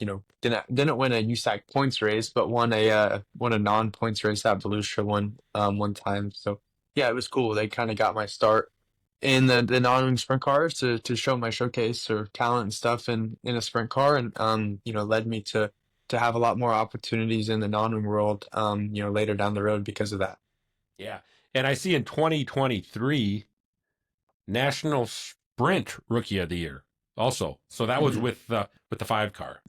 didn't win a USAC points race, but won a non points race at Volusia one time. So yeah, it was cool. They kind of got my start in the non-wing sprint cars to show my showcase or talent and stuff in a sprint car, and led me to have a lot more opportunities in the non-wing world, later down the road because of that. yeah. And I see in 2023 National Sprint Rookie of the Year also. So that was Mhm. with the 5 car.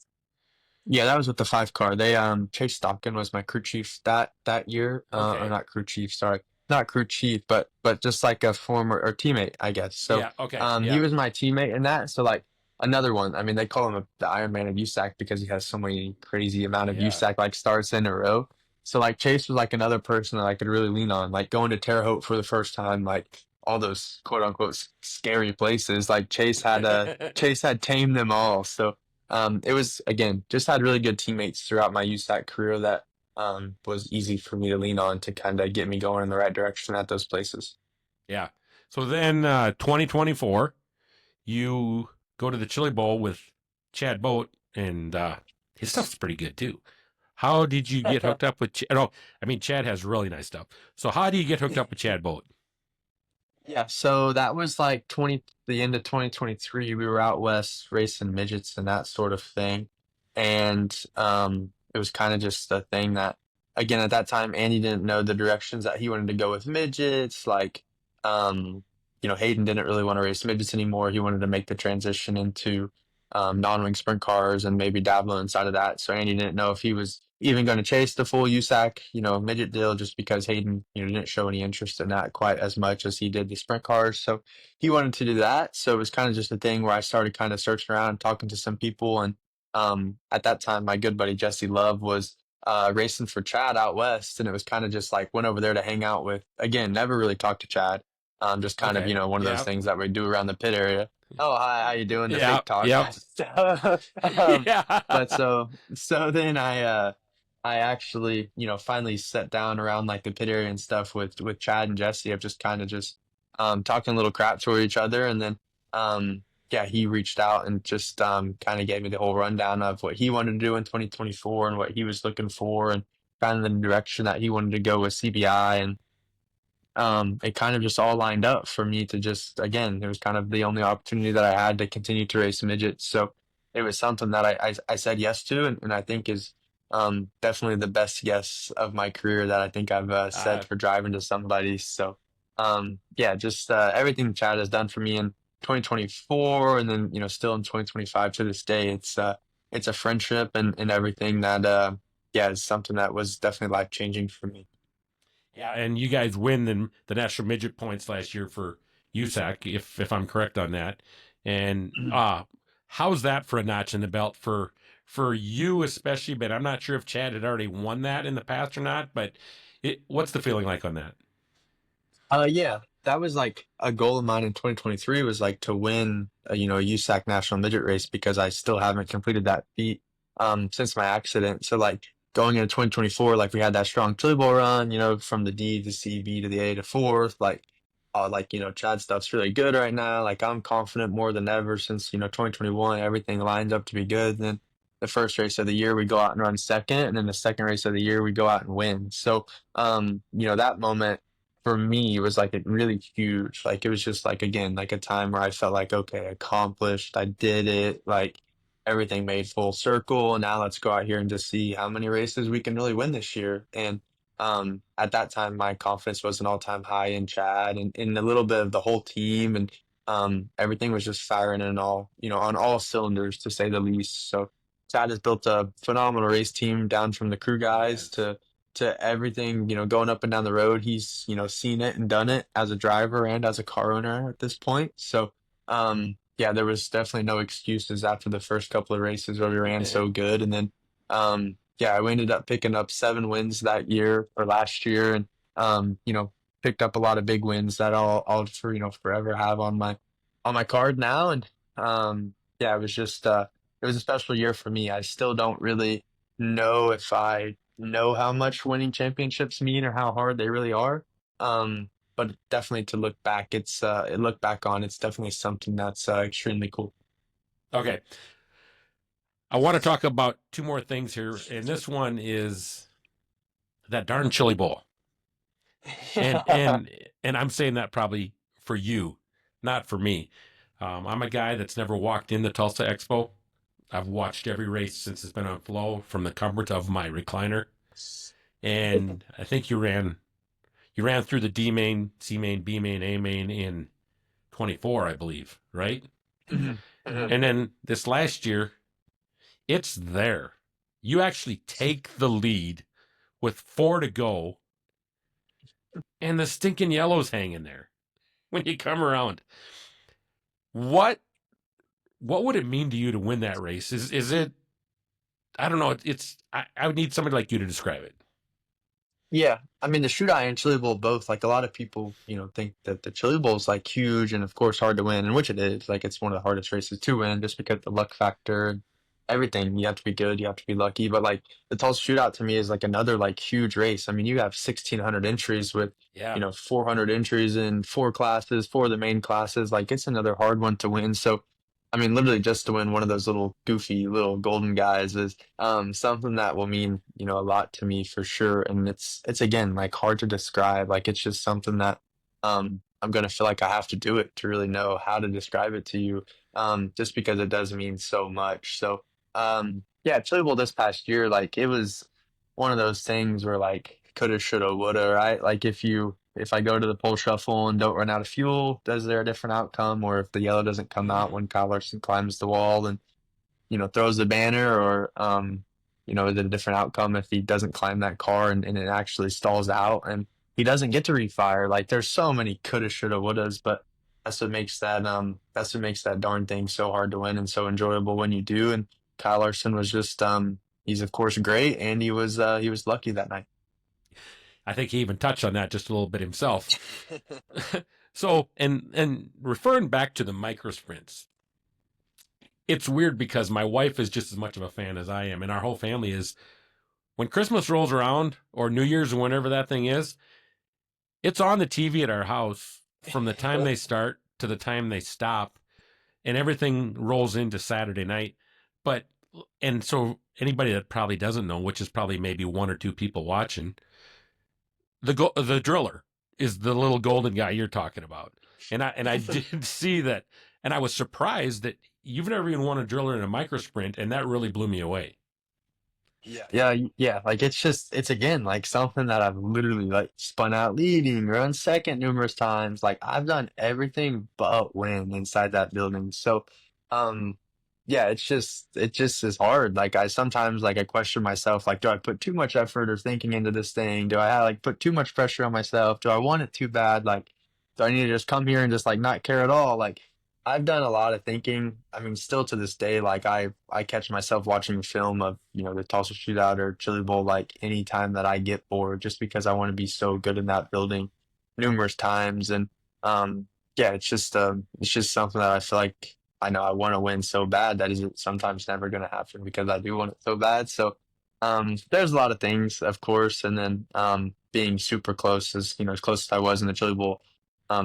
Yeah, that was with the 5 car. They Chase Stopkin was my crew chief that year. Or Okay, not crew chief, sorry. Not crew chief, but just like a former or teammate, I guess. So yeah, okay, he yeah, was my teammate in that. So like another one. I mean, they call him the Iron Man of USAC because he has so many crazy amount of yeah, USAC like starts in a row. So like Chase was like another person that I could really lean on. Like going to Terre Haute for the first time, like all those quote unquote scary places. Like Chase had tamed them all. So it was again just had really good teammates throughout my USAC career that was easy for me to lean on to kind of get me going in the right direction at those places. yeah. So then 2024. You go to the Chili Bowl with Chad Boat, and his stuff's pretty good too. How did you get hooked up with? Oh, I mean, Chad has really nice stuff. So how do you get hooked up with Chad Boat? Yeah, so that was like the end of 2023. We were out west racing midgets and that sort of thing, and it was kind of just a thing that again, at that time, Andy didn't know the directions that he wanted to go with midgets. Like, um, Hayden didn't really want to race midgets anymore. He wanted to make the transition into non-wing sprint cars and maybe dabble inside of that. So Andy didn't know if he was even going to chase the full USAC, midget deal, just because Hayden, didn't show any interest in that quite as much as he did the sprint cars. So he wanted to do that. So it was kind of just a thing where I started kind of searching around, talking to some people, and at that time, my good buddy Jesse Love was racing for Chad out west, and it was kind of just like went over there to hang out with. Again, never really talked to Chad. Just kind of Okay. one of those Yep. things that we do around the pit area. Oh, hi, how you doing? The Yeah. fake talk. Yep. um, Yeah. but so then I actually finally sat down around like the pit area and stuff with Chad and Jesse of just kind of just talking a little crap to each other, and then yeah, he reached out and just kind of gave me the whole rundown of what he wanted to do in 2024 and what he was looking for, and kind of the direction that he wanted to go with CBI. And it kind of just all lined up for me to just, again, it was kind of the only opportunity that I had to continue to race midgets. So it was something that I said yes to, and I think is definitely the best yes of my career that I think I've said uh, for driving to somebody. So yeah, just everything Chad has done for me in 2024, and then still in 2025 to this day. It's a friendship and everything that yeah, is something that was definitely life changing for me. yeah, and you guys win the national midget points last year for USAC, if I'm correct on that. And how's that for a notch in the belt for you especially? But I'm not sure if Chad had already won that in the past or not. But what's the feeling like on that? Yeah, that was like a goal of mine in 2023 was like to win a USAC national midget race because I still haven't completed that feat since my accident. So like going into 2024, like we had that strong Chili Bowl run, from the D to C, B to the A to fourth, like Chad stuff's really good right now. Like I'm confident more than ever since 2021, everything lines up to be good. Then the first race of the year we go out and run second, and then the second race of the year we go out and win. So that moment for me was like really huge. Like it was just like again like a time where I felt like okay, accomplished. I did it. Like everything made full circle. And now let's go out here and just see how many races we can really win this year. And at that time, my confidence was an all-time high in Chad and in a little bit of the whole team, and everything was just firing and all on all cylinders to say the least. So Chad has built a phenomenal race team down from the crew guys Yes. to everything, going up and down the road. He's, seen it and done it as a driver and as a car owner at this point. So, yeah, there was definitely no excuses after the first couple of races where we ran so good. And then, yeah, we ended up picking up 7 wins that year or last year, and, picked up a lot of big wins that I'll for, forever have on my card now. And, yeah, it was just, it was a special year for me. I still don't really know if I know how much winning championships mean or how hard they really are. But definitely to look back, look back on, it's definitely something that's extremely cool. Okay. I want to talk about two more things here, and this one is that darn Chili Bowl. And I'm saying that probably for you, not for me. I'm a guy that's never walked in the Tulsa Expo. I've watched every race since it's been on flow from the comfort of my recliner. And I think you ran through the D main, C main, B main, A main in 24, I believe, right? Mhm, mhm. And then this last year, it's there. You actually take the lead with 4 to go, and the stinking yellow's hanging there when you come around. What would it mean to you to win that race? Is it? I don't know. I would need somebody like you to describe it. Yeah, I mean the shootout and Chili Bowl both. Like a lot of people, think that the Chili Bowl is like huge and of course hard to win, and which it is. Like it's one of the hardest races to win just because the luck factor and everything. You have to be good, you have to be lucky. But like the Tulsa Shootout to me is like another like huge race. I mean, you have 1,600 entries with Yeah. 400 entries in 4 classes, 4 of the main classes. Like it's another hard one to win. So I mean, literally just to win one of those little goofy little golden guys is something that will mean, a lot to me for sure. And it's again like hard to describe. Like it's just something that I'm gonna feel like I have to do it to really know how to describe it to you. Just because it does mean so much. So yeah, Chili Bowl this past year, like one of those things where like coulda, shoulda, woulda, right? Like if I go to the pole shuffle and don't run out of fuel, is there a different outcome? Or if the yellow doesn't come out Mhm. when Kyle Larson climbs the wall and throws the banner, or is it a different outcome if he doesn't climb that car and it actually stalls out and he doesn't get to refire? Like there's so many coulda, shoulda, wouldas, but that's what makes that darn thing so hard to win and so enjoyable when you do. And Kyle Larson was just he's of course great, and he was lucky that night. I think he even touched on that just a little bit himself. So, and referring back to the micro sprints, it's weird because my wife is just as much of a fan as I am, and our whole family is. When Christmas rolls around or New Year's or whenever that thing is, it's on the TV at our house from the time they start to the time they stop, and everything rolls into Saturday night. But and so anybody that probably doesn't know, which is probably maybe one or two people watching, the driller is the little golden guy you're talking about, and I did see that, and I was surprised that you've never even won a driller in a micro sprint, and that really blew me away. Yeah. Like it's again like something that I've literally like spun out leading, run second numerous times. Like I've done everything but win inside that building. So, um, yeah, it just is hard. Like I sometimes like I question myself, like, do I put too much effort or thinking into this thing? Do I like put too much pressure on myself? Do I want it too bad? Like, do I need to just come here and just like not care at all? Like I've done a lot of thinking. I mean, still to this day, like I catch myself watching film of, the Tulsa Shootout or Chili Bowl like anytime that I get bored, just because I want to be so good in that building numerous times. And yeah, it's just something that I feel like I know I want to win so bad that is sometimes never going to happen because I do want it so bad. So there's a lot of things, of course, and then being super close as close as I was in the Chili Bowl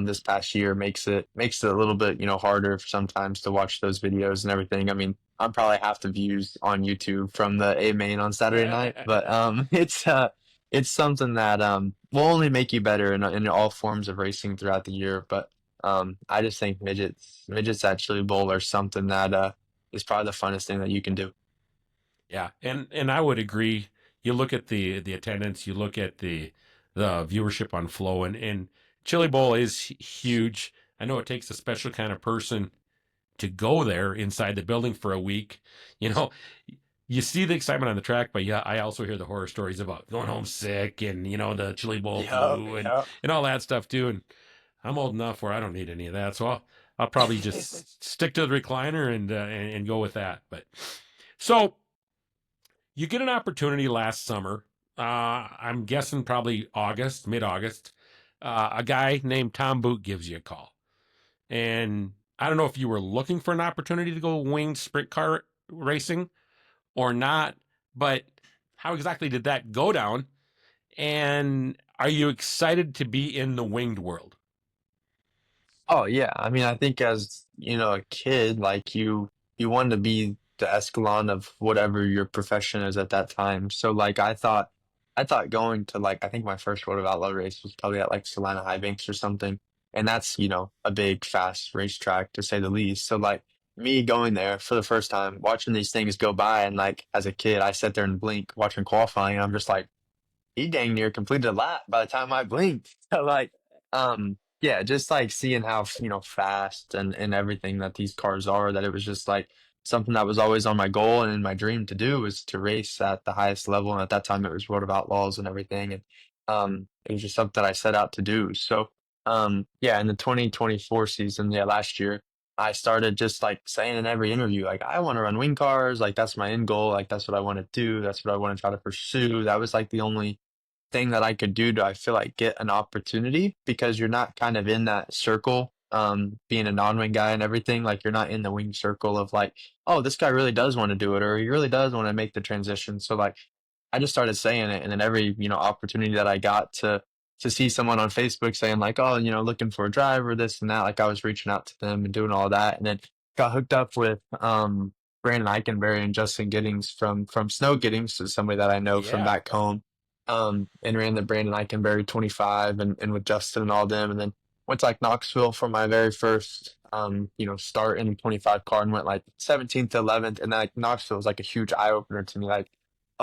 this past year makes it a little bit harder sometimes to watch those videos and everything. I mean, I'm probably half the views on YouTube from the A main on Saturday night, but it's something that will only make you better in all forms of racing throughout the year. But I just think midgets at Chili Bowl are something that is probably the funnest thing that you can do. Yeah, and I would agree. You look at the attendance, you look at the viewership on Flow, and Chili Bowl is huge. I know it takes a special kind of person to go there inside the building for a week. You know, you see the excitement on the track, but yeah, I also hear the horror stories about going home sick and the Chili Bowl Yep, flu yep. and all that stuff too. And I'm old enough where I don't need any of that, so I'll probably just stick to the recliner and go with that. But so you get an opportunity last summer. I'm guessing probably August, mid August. A guy named Tom Boot gives you a call. And I don't know if you were looking for an opportunity to go wing sprint car racing or not, but how exactly did that go down? And are you excited to be in the winged world? Oh yeah, I mean, I think as a kid, like you wanted to be the Escalon of whatever your profession is at that time. So like I thought going to like I think my first World of Outlaw race was probably at like Salina High Banks or something, and that's a big fast racetrack to say the least. So like me going there for the first time, watching these things go by, and like as a kid, I sat there and blink watching qualifying, and I'm just like he dang near completed a lap by the time I blinked. So like, yeah, just like seeing how fast and everything that these cars are, that it was just like something that was always on my goal and in my dream to do was to race at the highest level. And at that time, it was World of Outlaws and everything, and it was just something I set out to do. So yeah, in the 2024 season, yeah, last year. I started just like saying in every interview, like, I want to run wing cars. Like, that's my end goal. Like, that's what I want to do. That's what I want to try to pursue. That was like the only thing that I could do to, I feel like, get an opportunity, because you're not kind of in that circle, being a non-wing guy and everything. Like you're not in the wing circle of like, oh, this guy really does want to do it, or he really does want to make the transition. So like I just started saying it, and then every opportunity that I got to see someone on Facebook saying like, oh, looking for a driver, this and that, like I was reaching out to them and doing all that, and then got hooked up with Brandon Eikenberry and Justin Giddings from Snow Giddings, so somebody that I know from Yeah. back home, and ran the Brandon Eikenberry 25 and with Justin and all them. And then went to like Knoxville for my very first, start in the 25 car, and went like 17th to 11th. And then like Knoxville was like a huge eye opener to me. Like,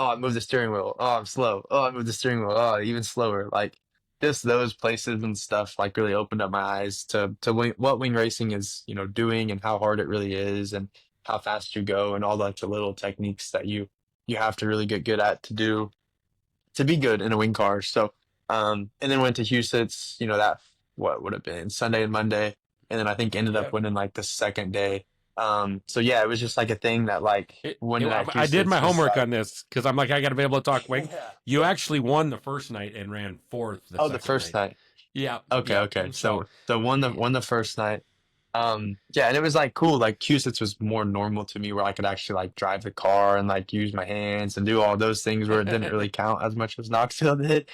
oh, I moved the steering wheel. Oh, I'm slow. Oh, I moved the steering wheel. Oh, even slower. Like just those places and stuff like really opened up my eyes to what wing racing is, doing and how hard it really is and how fast you go and all like the little techniques that you have to really get good at to be good in a wing car. So, and then went to Huset's, that what would have been Sunday and Monday, and then I think ended up Yep. winning like the second day. So yeah, it was just like a thing that like winning at I did my Huset's was homework like, on this because I'm like, I got to be able to talk wing. yeah. You actually won the first night and ran fourth the Oh, the second first night. night. Yeah, Okay, yeah. okay. So So won the first night. Yeah, and it was like cool. Like Huset's was more normal to me where I could actually like drive the car and like use my hands and do all those things where it didn't really count as much as Knoxville did.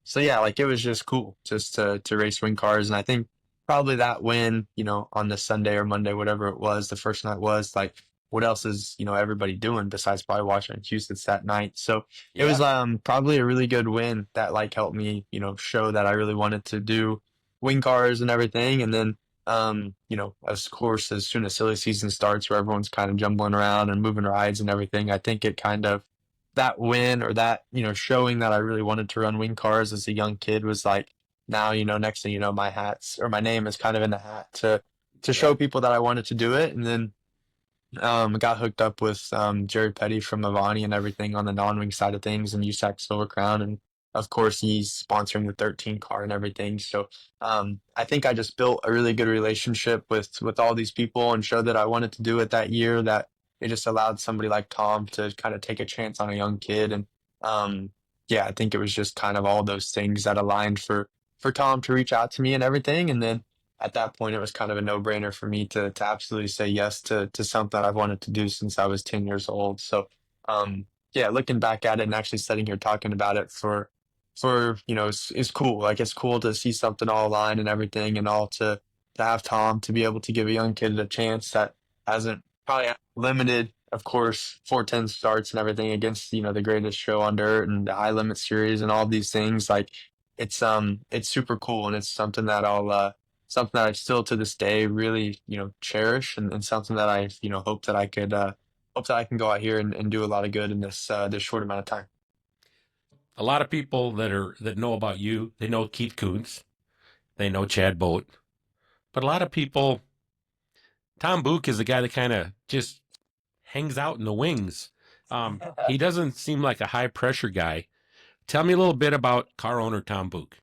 So yeah, like it was just cool just to race wing cars. And I think probably that win, on the Sunday or Monday, whatever it was, the first night was like what else is, everybody doing besides probably watching Huset's that night. So it was yeah, probably a really good win that like helped me, show that I really wanted to do wing cars and everything. And then of course, as soon as silly season starts where everyone's kind of jumbling around and moving rides and everything, I think it kind of that win or that, showing that I really wanted to run wing cars as a young kid was like now, next thing you know, my hats or my name is kind of in the hat to yeah. show people that I wanted to do it. And then got hooked up with Jerry Petty from Avani and everything on the non-wing side of things and USAC Silver Crown. And of course, he's sponsoring the 13 car and everything. So I think I just built a really good relationship with all these people and showed that I wanted to do it that year. That it just allowed somebody like Tom to kind of take a chance on a young kid. And yeah, I think it was just kind of all those things that aligned for Tom to reach out to me and everything. And then at that point, it was kind of a no-brainer for me to absolutely say yes to something I've wanted to do since I was 10 years old. So, yeah, looking back at it and actually sitting here talking about it for is cool. Like it's cool to see something all aligned and everything, and all to have Tom to be able to give a young kid a chance that hasn't probably limited, of course, 410 starts and everything against the greatest show on dirt and the high limit series and all these things. Like it's super cool and it's something that I'll something that I still to this day really, cherish and something that I, hope that I could hope that I can go out here and do a lot of good in this short amount of time. A lot of people that know about you, they know Keith Koontz, they know Chad Boat, but a lot of people, Tom Book is the guy that kind of just hangs out in the wings. He doesn't seem like a high pressure guy. Tell me a little bit about car owner Tom Book.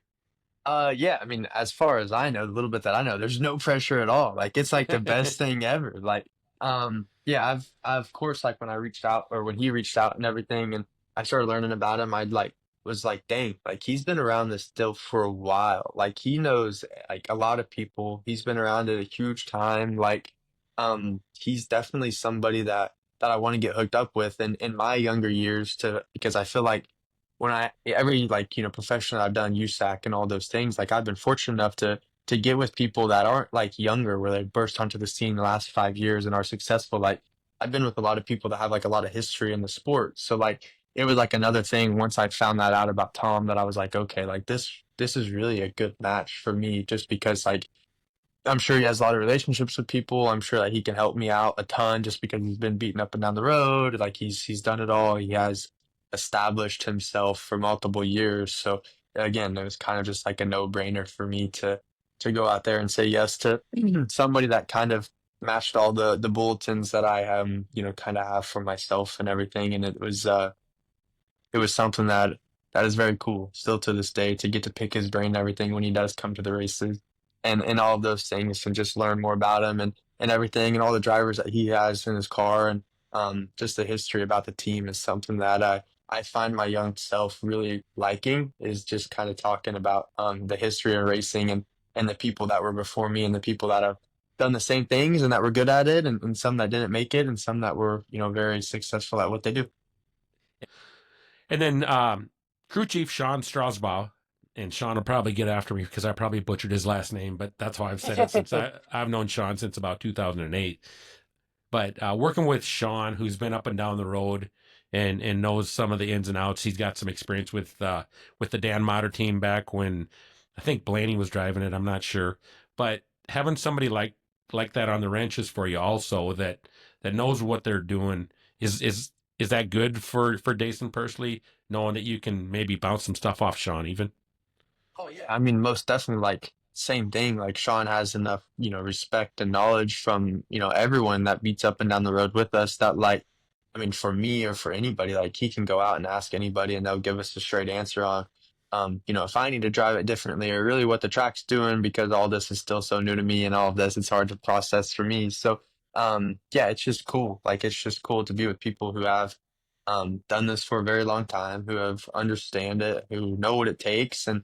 Yeah, I mean, as far as I know, the little bit that I know, there's no pressure at all. Like it's like the best thing ever. Like, yeah, I of course like when I reached out or when he reached out and everything, and I started learning about him, I'd like was like, dang, like he's been around this still for a while. Like he knows like a lot of people. He's been around it a huge time. Like, he's definitely somebody that I want to get hooked up with in my younger years to because I feel like when I every like profession I've done USAC and all those things like I've been fortunate enough to get with people that aren't like younger where they burst onto the scene the last 5 years and are successful like I've been with a lot of people that have like a lot of history in the sport so like it was like another thing once I found that out about Tom that I was like okay like this is really a good match for me just because like I'm sure he has a lot of relationships with people. I'm sure that he can help me out a ton just because he's been beaten up and down the road. Like he's done it all. He has established himself for multiple years. So again, it was kind of just like a no-brainer for me to go out there and say yes to somebody that kind of matched all the bulletins that I kind of have for myself and everything. And it was something that is very cool still to this day to get to pick his brain and everything when he does come to the races and all of those things and just learn more about him and everything and all the drivers that he has in his car and just the history about the team is something that I find my young self really liking is just kind of talking about the history of racing and the people that were before me and the people that have done the same things and that were good at it and some that didn't make it and some that were very successful at what they do. And then crew chief Sean Strasbaugh, and Sean will probably get after me because I probably butchered his last name, but that's why I've said it since I've known Sean since about 2008. But working with Sean, who's been up and down the road and knows some of the ins and outs, he's got some experience with the Dan Motter team back when I think Blaney was driving it. I'm not sure, but having somebody like that on the wrenches for you also that knows what they're doing is Is that good for Daison Pursley, knowing that you can maybe bounce some stuff off Sean even? Oh yeah. I mean, most definitely like same thing. Like Sean has enough, respect and knowledge from, everyone that beats up and down the road with us that like, I mean, for me or for anybody, like he can go out and ask anybody and they'll give us a straight answer on, if I need to drive it differently or really what the track's doing because all this is still so new to me and all of this, it's hard to process for me. So, yeah, it's just cool. Like it's just cool to be with people who have, done this for a very long time, who have understand it, who know what it takes. And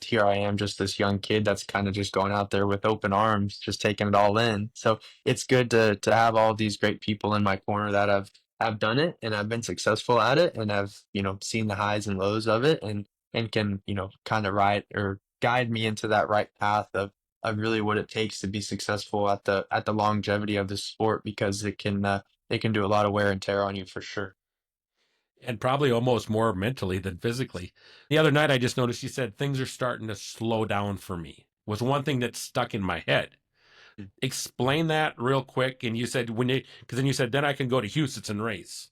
here I am, just this young kid that's kind of just going out there with open arms, just taking it all in. So it's good to have all these great people in my corner that have done it and have been successful at it and have, seen the highs and lows of it and can, kind of ride or guide me into that right path of really what it takes to be successful at the longevity of the sport because it can do a lot of wear and tear on you for sure. And probably almost more mentally than physically. The other night, I just noticed you said things are starting to slow down for me. Was one thing that stuck in my head. Explain that real quick. And you said because then you said then I can go to Houston's and race.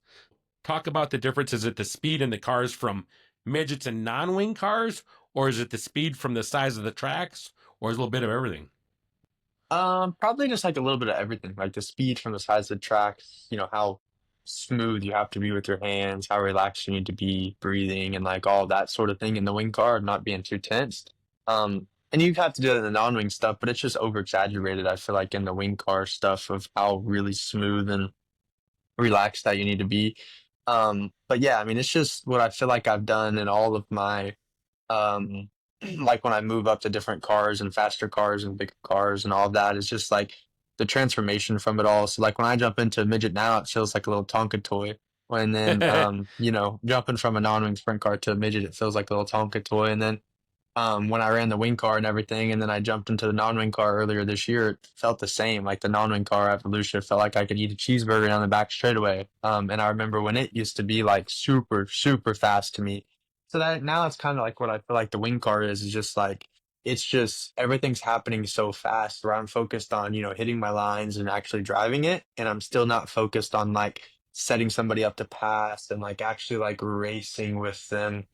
Talk about the difference. Is it the speed in the cars from midgets and non-wing cars, or is it the speed from the size of the tracks, or is it a little bit of everything? Probably just like a little bit of everything, like the speed from the size of the tracks, how smooth you have to be with your hands, how relaxed you need to be breathing, and like all that sort of thing in the wing car, not being too tense. And you have to do it in the non-wing stuff, but it's just over exaggerated, I feel like, in the wing car stuff of how really smooth and relaxed that you need to be. But yeah, I mean, it's just what I feel like I've done in all of my um, like when I move up to different cars and faster cars and bigger cars and all of that, it's just like the transformation from it all. So like when I jump into a midget now, it feels like a little Tonka toy. And then jumping from a non-wing sprint car to a midget, it feels like a little Tonka toy. And then when I ran the wing car and everything, and then I jumped into the non-wing car earlier this year, it felt the same. Like the non-wing car at Volusia felt like I could eat a cheeseburger down the back straightaway. And I remember when it used to be like super, super fast to me. So that now it's kind of like what I feel like the wing car is just like it's just everything's happening so fast where I'm focused on, hitting my lines and actually driving it. And I'm still not focused on like setting somebody up to pass and like actually like racing with them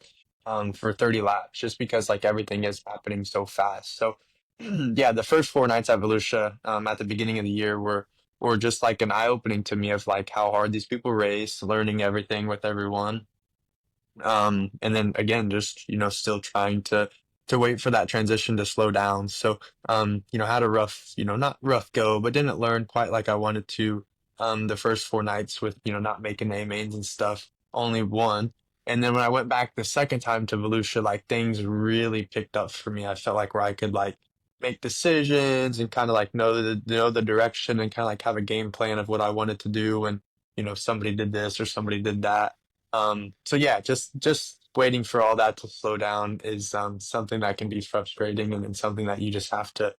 for 30 laps just because like everything is happening so fast. So yeah, the first 4 nights at Volusia at the beginning of the year were just like an eye opening to me of like how hard these people race, learning everything with everyone. And then again, just still trying to wait for that transition to slow down. So had a rough, not rough go, but didn't learn quite like I wanted to the first 4 nights with, not making A mains and stuff, only one. And then when I went back the second time to Volusia, like things really picked up for me. I felt like where I could like make decisions and kind of like know the direction and kind of like have a game plan of what I wanted to do when, somebody did this or somebody did that. So yeah, just waiting for all that to slow down is something that can be frustrating and then something that you just have to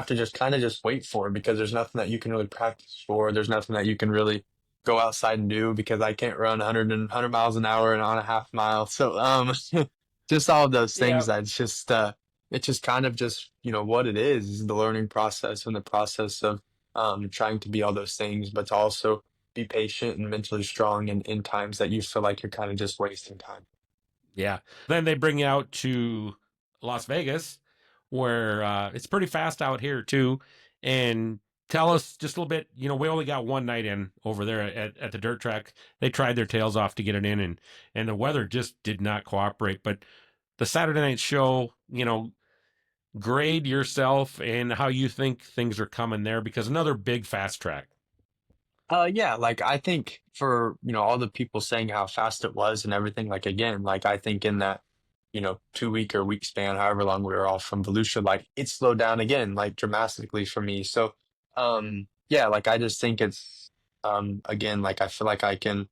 just kind of just wait for because there's nothing that you can really practice for. There's nothing that you can really go outside and do because I can't run 100 miles an hour and on a half mile. So just all of those Yeah. things that it's just kind of just what it is the learning process and the process of trying to be all those things, but to also be patient and mentally strong in times that you feel like you're kind of just wasting time. Yeah. Then they bring you out to Las Vegas, where it's pretty fast out here too. And tell us just a little bit. We only got one night in over there at the dirt track. They tried their tails off to get it in, and the weather just did not cooperate. But the Saturday night show, grade yourself and how you think things are coming there because another big fast track. Yeah, like I think for, all the people saying how fast it was and everything, like again, like I think in that, 2 week or week span, however long we were off from Volusia, like it slowed down again, like dramatically for me. So, yeah, like I just think it's, again, like I feel like I can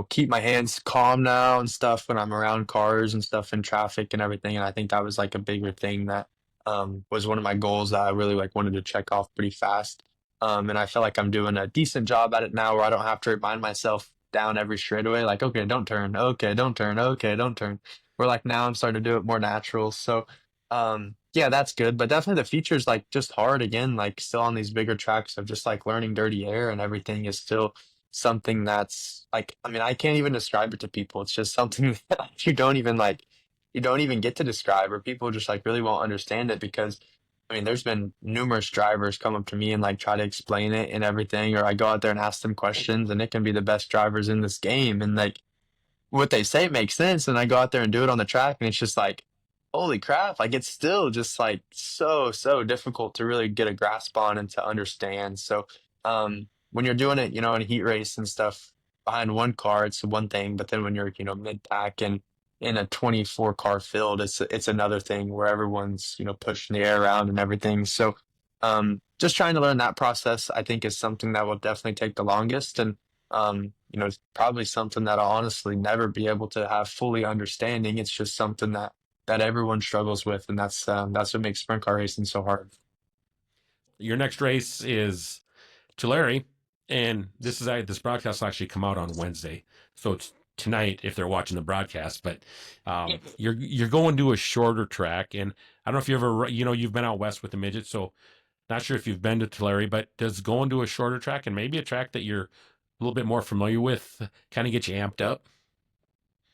keep my hands calm now and stuff when I'm around cars and stuff in traffic and everything. And I think that was like a bigger thing that was one of my goals that I really like wanted to check off pretty fast. And I feel like I'm doing a decent job at it now where I don't have to remind myself down every straightaway, like, okay, don't turn, okay, don't turn, okay, don't turn. Where like now I'm starting to do it more natural. So yeah, that's good. But definitely the features like just hard again, like still on these bigger tracks of just like learning dirty air and everything is still something that's like, I mean, I can't even describe it to people. It's just something that like, you don't even get to describe, or people just like really won't understand it because I mean, there's been numerous drivers come up to me and like try to explain it and everything, or I go out there and ask them questions, and it can be the best drivers in this game, and like what they say makes sense, and I go out there and do it on the track, and it's just like, holy crap! Like it's still just like so difficult to really get a grasp on and to understand. So, when you're doing it, in a heat race and stuff behind one car, it's one thing, but then when you're mid pack and in a 24 car field, it's another thing where everyone's pushing the air around and everything. So, just trying to learn that process, I think, is something that will definitely take the longest, and it's probably something that I'll honestly never be able to have fully understanding. It's just something that everyone struggles with, and that's what makes sprint car racing so hard. Your next race is Tulare, and this broadcast will actually come out on Wednesday, so it's tonight if they're watching the broadcast. But you're going to a shorter track, and I don't know if you ever you've been out west with the midget, so not sure if you've been to Tulare, but does going to a shorter track and maybe a track that you're a little bit more familiar with kind of get you amped up?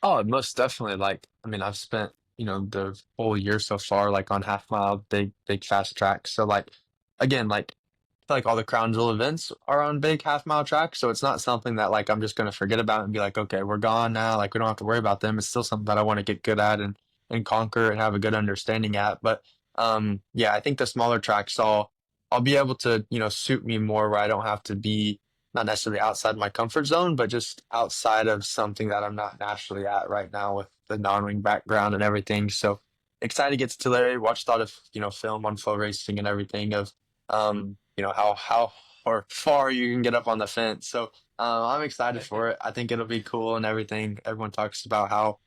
Oh, most definitely. Like, I mean, I've spent, the whole year so far, like on half mile, big fast tracks. So like, again, like, I feel like all the crown jewel events are on big half mile tracks. So it's not something that like I'm just gonna forget about and be like, okay, we're gone now. Like we don't have to worry about them. It's still something that I want to get good at and conquer and have a good understanding at. But yeah, I think the smaller tracks I'll be able to, suit me more where I don't have to be not necessarily outside my comfort zone, but just outside of something that I'm not naturally at right now with the non-wing background and everything. So excited to get to Tulare, watched a lot of, film on flow racing and everything of, how or far you can get up on the fence. So I'm excited for it. I think it'll be cool and everything. Everyone talks about how,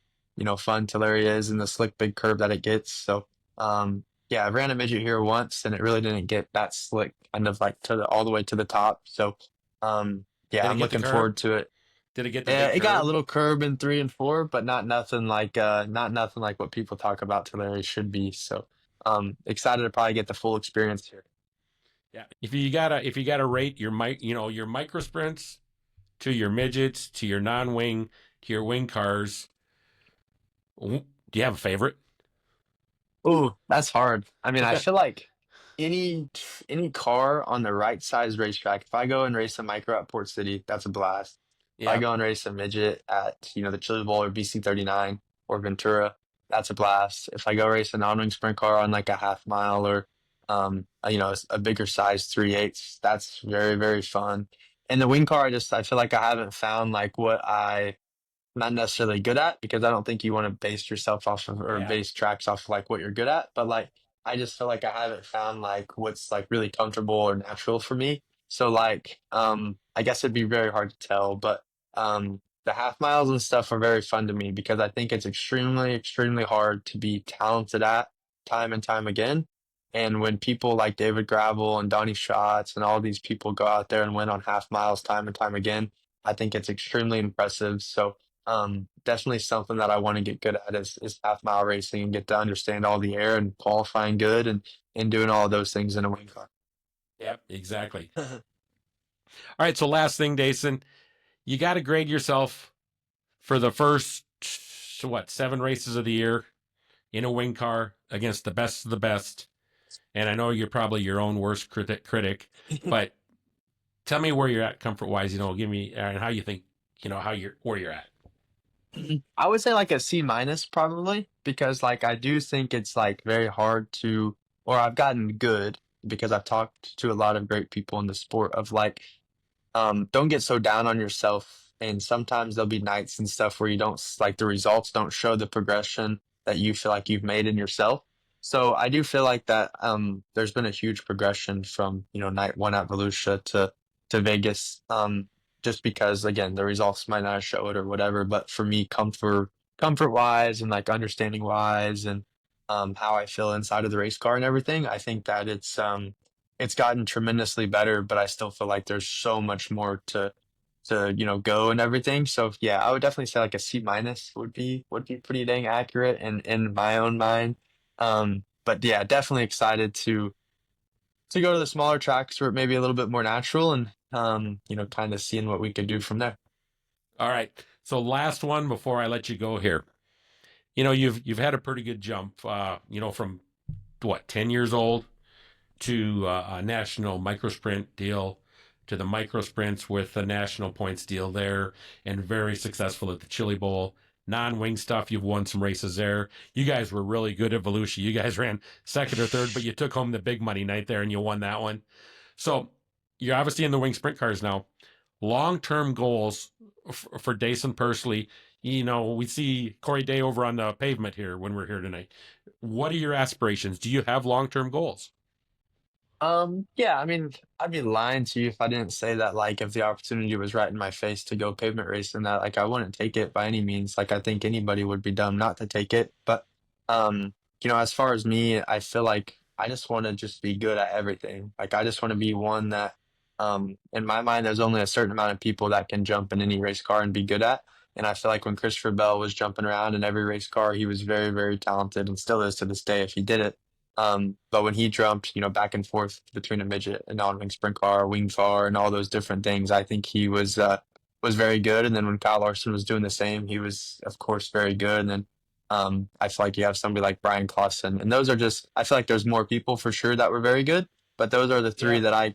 fun Tulare is and the slick big curve that it gets. So yeah, I ran a midget here once and it really didn't get that slick, kind of like all the way to the top. So yeah, Did it I'm get the looking curb? forward to it. Did it get the Yeah, big it got a curb? little curb in 3 and 4, but not nothing like what people talk about Tulare should be. So excited to probably get the full experience here. Yeah. If you gotta rate your micro sprints to your midgets to your non-wing to your wing cars, do you have a favorite? Ooh, that's hard. I mean, I feel like any any car on the right size racetrack, if I go and race a micro at Port City, that's a blast. If I Yeah. go and race a midget at, the Chili Bowl or BC 39 or Ventura, that's a blast. If I go race a non-wing sprint car on like a half mile or a bigger size 3/8, that's very fun. And the wing car, I feel like I haven't found like what I not necessarily good at because I don't think you want to base yourself off of or Yeah. base tracks off of like what you're good at. But like I just feel like I haven't found like what's like really comfortable or natural for me. So like I guess it'd be very hard to tell, but the half miles and stuff are very fun to me because I think it's extremely hard to be talented at time and time again. And when people like David Gravel and Donnie Schatz and all these people go out there and win on half miles time and time again, I think it's extremely impressive. So definitely something that I want to get good at is half mile racing and get to understand all the air and qualifying good and doing all of those things in a wing car. Yep. Exactly. All right. So last thing, Daison, you got to grade yourself for the first 7 races of the year in a wing car against the best of the best. And I know you're probably your own worst critic, but tell me where you're at comfort wise. Give me and how you think. Where you're at. I would say like a C minus probably because like I do think it's like very hard to or I've gotten good because I've talked to a lot of great people in the sport of like don't get so down on yourself. And sometimes there'll be nights and stuff where you don't like the results don't show the progression that you feel like you've made in yourself. So I do feel like that there's been a huge progression from, night one at Volusia to Vegas. Just because again, the results might not show it or whatever, but for me, comfort wise and like understanding wise and how I feel inside of the race car and everything, I think that it's gotten tremendously better, but I still feel like there's so much more to go and everything. So yeah, I would definitely say like a C minus would be pretty dang accurate in my own mind. But yeah, definitely excited to go to the smaller tracks where it may be a little bit more natural and kind of seeing what we could do from there. All right. So last one before I let you go here. You've had a pretty good jump, from what, 10 years old to a national micro sprint deal to the micro sprints with the national points deal there, and very successful at the Chili Bowl. Non-wing stuff, you've won some races there. You guys were really good at Volusia. You guys ran second or third, but you took home the big money night there and you won that one. So you're obviously in the wing sprint cars now. Long-term goals for Daison Pursley. We see Corey Day over on the pavement here when we're here tonight. What are your aspirations? Do you have long-term goals? Yeah, I mean, I'd be lying to you if I didn't say that, like, if the opportunity was right in my face to go pavement racing, that, like, I wouldn't take it by any means. Like, I think anybody would be dumb not to take it. But, as far as me, I feel like I just want to just be good at everything. Like, I just want to be one that, in my mind, there's only a certain amount of people that can jump in any race car and be good at. And I feel like when Christopher Bell was jumping around in every race car, he was very, very talented and still is to this day if he did it. But when he jumped, back and forth between a midget, a non-wing sprint car, a wing car, and all those different things, I think he was very good. And then when Kyle Larson was doing the same, he was, of course, very good. And then I feel like you have somebody like Brian Clausen, and those are just, I feel like there's more people for sure that were very good, but those are the three Yeah.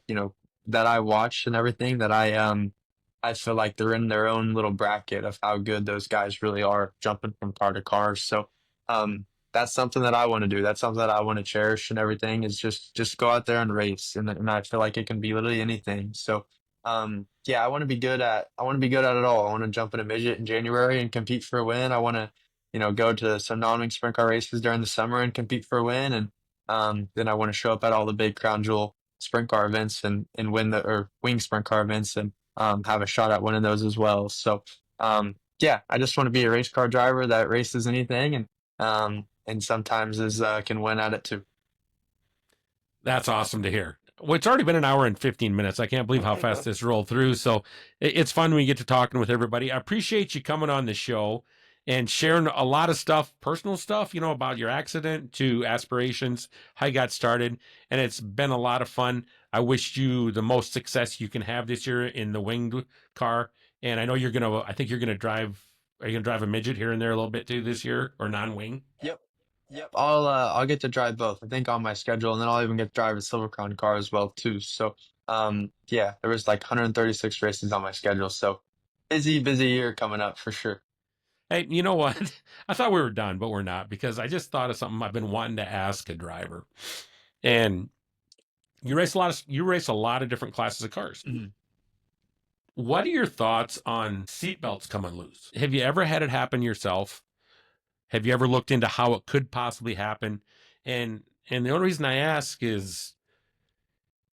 that I watched and everything that I feel like they're in their own little bracket of how good those guys really are jumping from car to car. So, that's something that I want to do. That's something that I want to cherish and everything is just go out there and race. And I feel like it can be literally anything. So, yeah, I want to be good at it all. I want to jump in a midget in January and compete for a win. I want to, go to some non-wing sprint car races during the summer and compete for a win. And, then I want to show up at all the big crown jewel sprint car events and win or wing sprint car events and, have a shot at winning those as well. So, yeah, I just want to be a race car driver that races anything and sometimes can win at it too. That's awesome to hear. Well, it's already been an hour and 15 minutes. I can't believe how fast this rolled through. So it's fun when you get to talking with everybody. I appreciate you coming on the show and sharing a lot of stuff, personal stuff, about your accident to aspirations, how you got started. And it's been a lot of fun. I wish you the most success you can have this year in the winged car. And I know I think you're going to drive, are you going to drive a midget here and there a little bit too this year, or non-wing? Yep. Yep. I'll get to drive both, I think, on my schedule, and then I'll even get to drive a Silver Crown car as well too. So yeah, there was like 136 races on my schedule. So busy year coming up for sure. Hey, you know what? I thought we were done, but we're not, because I just thought of something I've been wanting to ask a driver. And you race a lot of different classes of cars. Mhm. What are your thoughts on seatbelts coming loose? Have you ever had it happen yourself? Have you ever looked into how it could possibly happen? And the only reason I ask is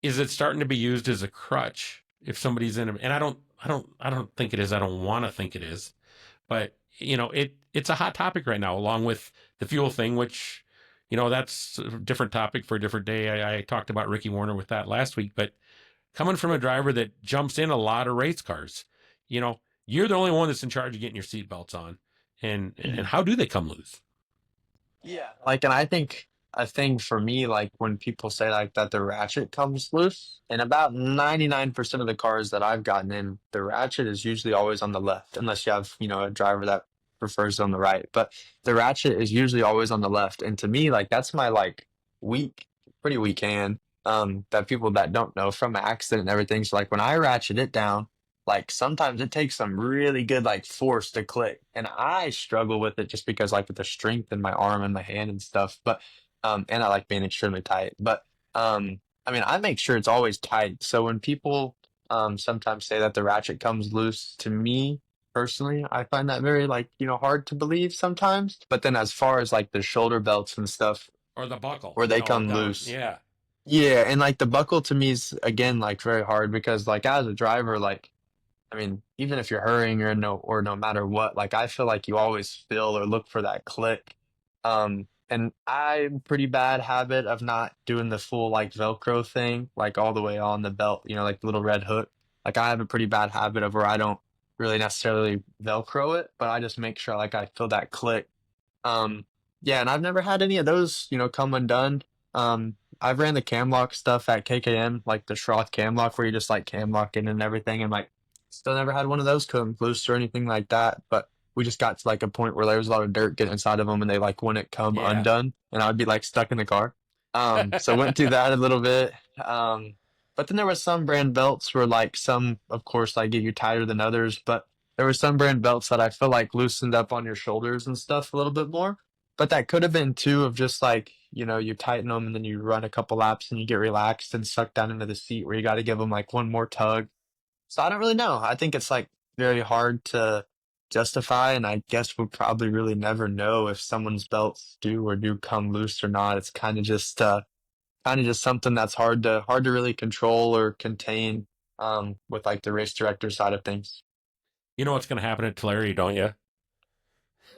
it starting to be used as a crutch if somebody's in a, and I don't think it is. I don't want to think it is. But it's a hot topic right now, along with the fuel thing, which that's a different topic for a different day. I talked about Ricky Warner with that last week, but coming from a driver that jumps in a lot of race cars, you're the only one that's in charge of getting your seatbelts on, and how do they come loose? Yeah. Like, and I think a thing for me, like when people say like that the ratchet comes loose, and about 99% of the cars that I've gotten in, the ratchet is usually always on the left, unless you have, a driver that prefers on the right. But the ratchet is usually always on the left. And to me, like that's my like weak, pretty weak hand. That people that don't know from my accident and everything. So like when I ratchet it down, like sometimes it takes some really good like force to click, and I struggle with it just because like with the strength in my arm and my hand and stuff. But and I like being extremely tight. But I mean, I make sure it's always tight. So when people sometimes say that the ratchet comes loose, to me personally, I find that very like hard to believe sometimes. But then as far as like the shoulder belts and stuff Or the buckle, where they come down. loose, Yeah. yeah, and like the buckle to me is again like very hard because like as a driver, like I mean, even if you're hurrying or no matter what, like I feel like you always feel or look for that click. And I'm pretty bad habit of not doing the full like Velcro thing, like all the way on the belt, like the little red hook. Like I have a pretty bad habit of where I don't really necessarily Velcro it, but I just make sure like I feel that click. Um, yeah, and I've never had any of those, come undone. I've ran the cam lock stuff at KKM, like the Schroth cam lock where you just like cam lock in and everything. And like, still never had one of those come loose or anything like that. But we just got to like a point where there was a lot of dirt getting inside of them and they like wouldn't come Yeah. undone. And I would be like stuck in the car. So went through that a little bit. But then there was some brand belts where like some, of course, like get you tighter than others. But there were some brand belts that I feel like loosened up on your shoulders and stuff a little bit more. But that could have been too of just like, you tighten them and then you run a couple laps and you get relaxed and sucked down into the seat where you got to give them like one more tug. So I don't really know. I think it's like very hard to justify, and I guess we'll probably really never know if someone's belts do or do come loose or not. It's kind of just something that's hard to really control or contain with like the race director side of things. You know what's going to happen at Tulare, don't you?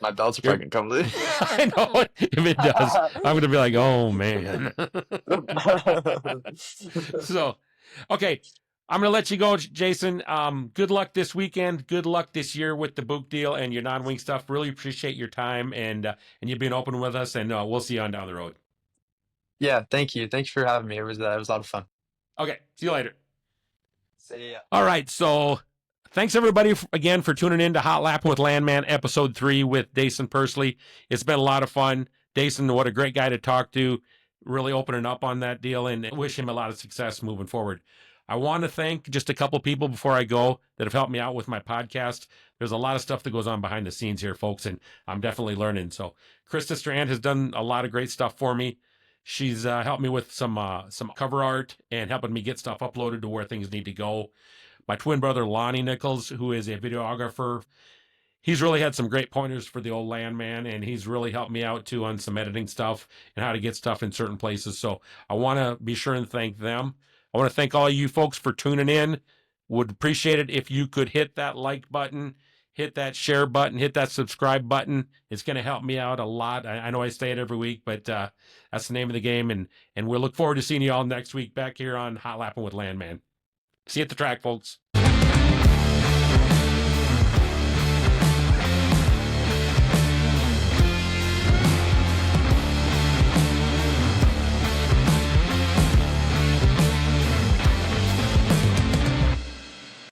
My belts are You're- probably gonna come loose. I know. If it does, I'm going to be like, oh, man. So, okay. I'm going to let you go, Jason. Good luck this weekend. Good luck this year with the book deal and your non-wing stuff. Really appreciate your time and you being open with us, and we'll see you on down the road. Yeah, thank you. Thanks for having me. It was a lot of fun. Okay. See you later. See ya. All right. So thanks everybody again for tuning in to Hot Lappin' with Landman episode 3 with Daison Pursley. It's been a lot of fun. Daison, what a great guy to talk to. Really opening up on that deal, and wish him a lot of success moving forward. I want to thank just a couple people before I go that have helped me out with my podcast. There's a lot of stuff that goes on behind the scenes here, folks, and I'm definitely learning. So Krista Strand has done a lot of great stuff for me. She's helped me with some cover art and helping me get stuff uploaded to where things need to go. My twin brother, Lannie Nichols, who is a videographer, he's really had some great pointers for the old Landman, and he's really helped me out too on some editing stuff and how to get stuff in certain places. So I want to be sure and thank them. I want to thank all you folks for tuning in. Would appreciate it if you could hit that like button, hit that share button, hit that subscribe button. It's going to help me out a lot. I know I say it every week, but that's the name of the game. And we'll look forward to seeing you all next week back here on Hot Lappin' with Landman. See you at the track, folks.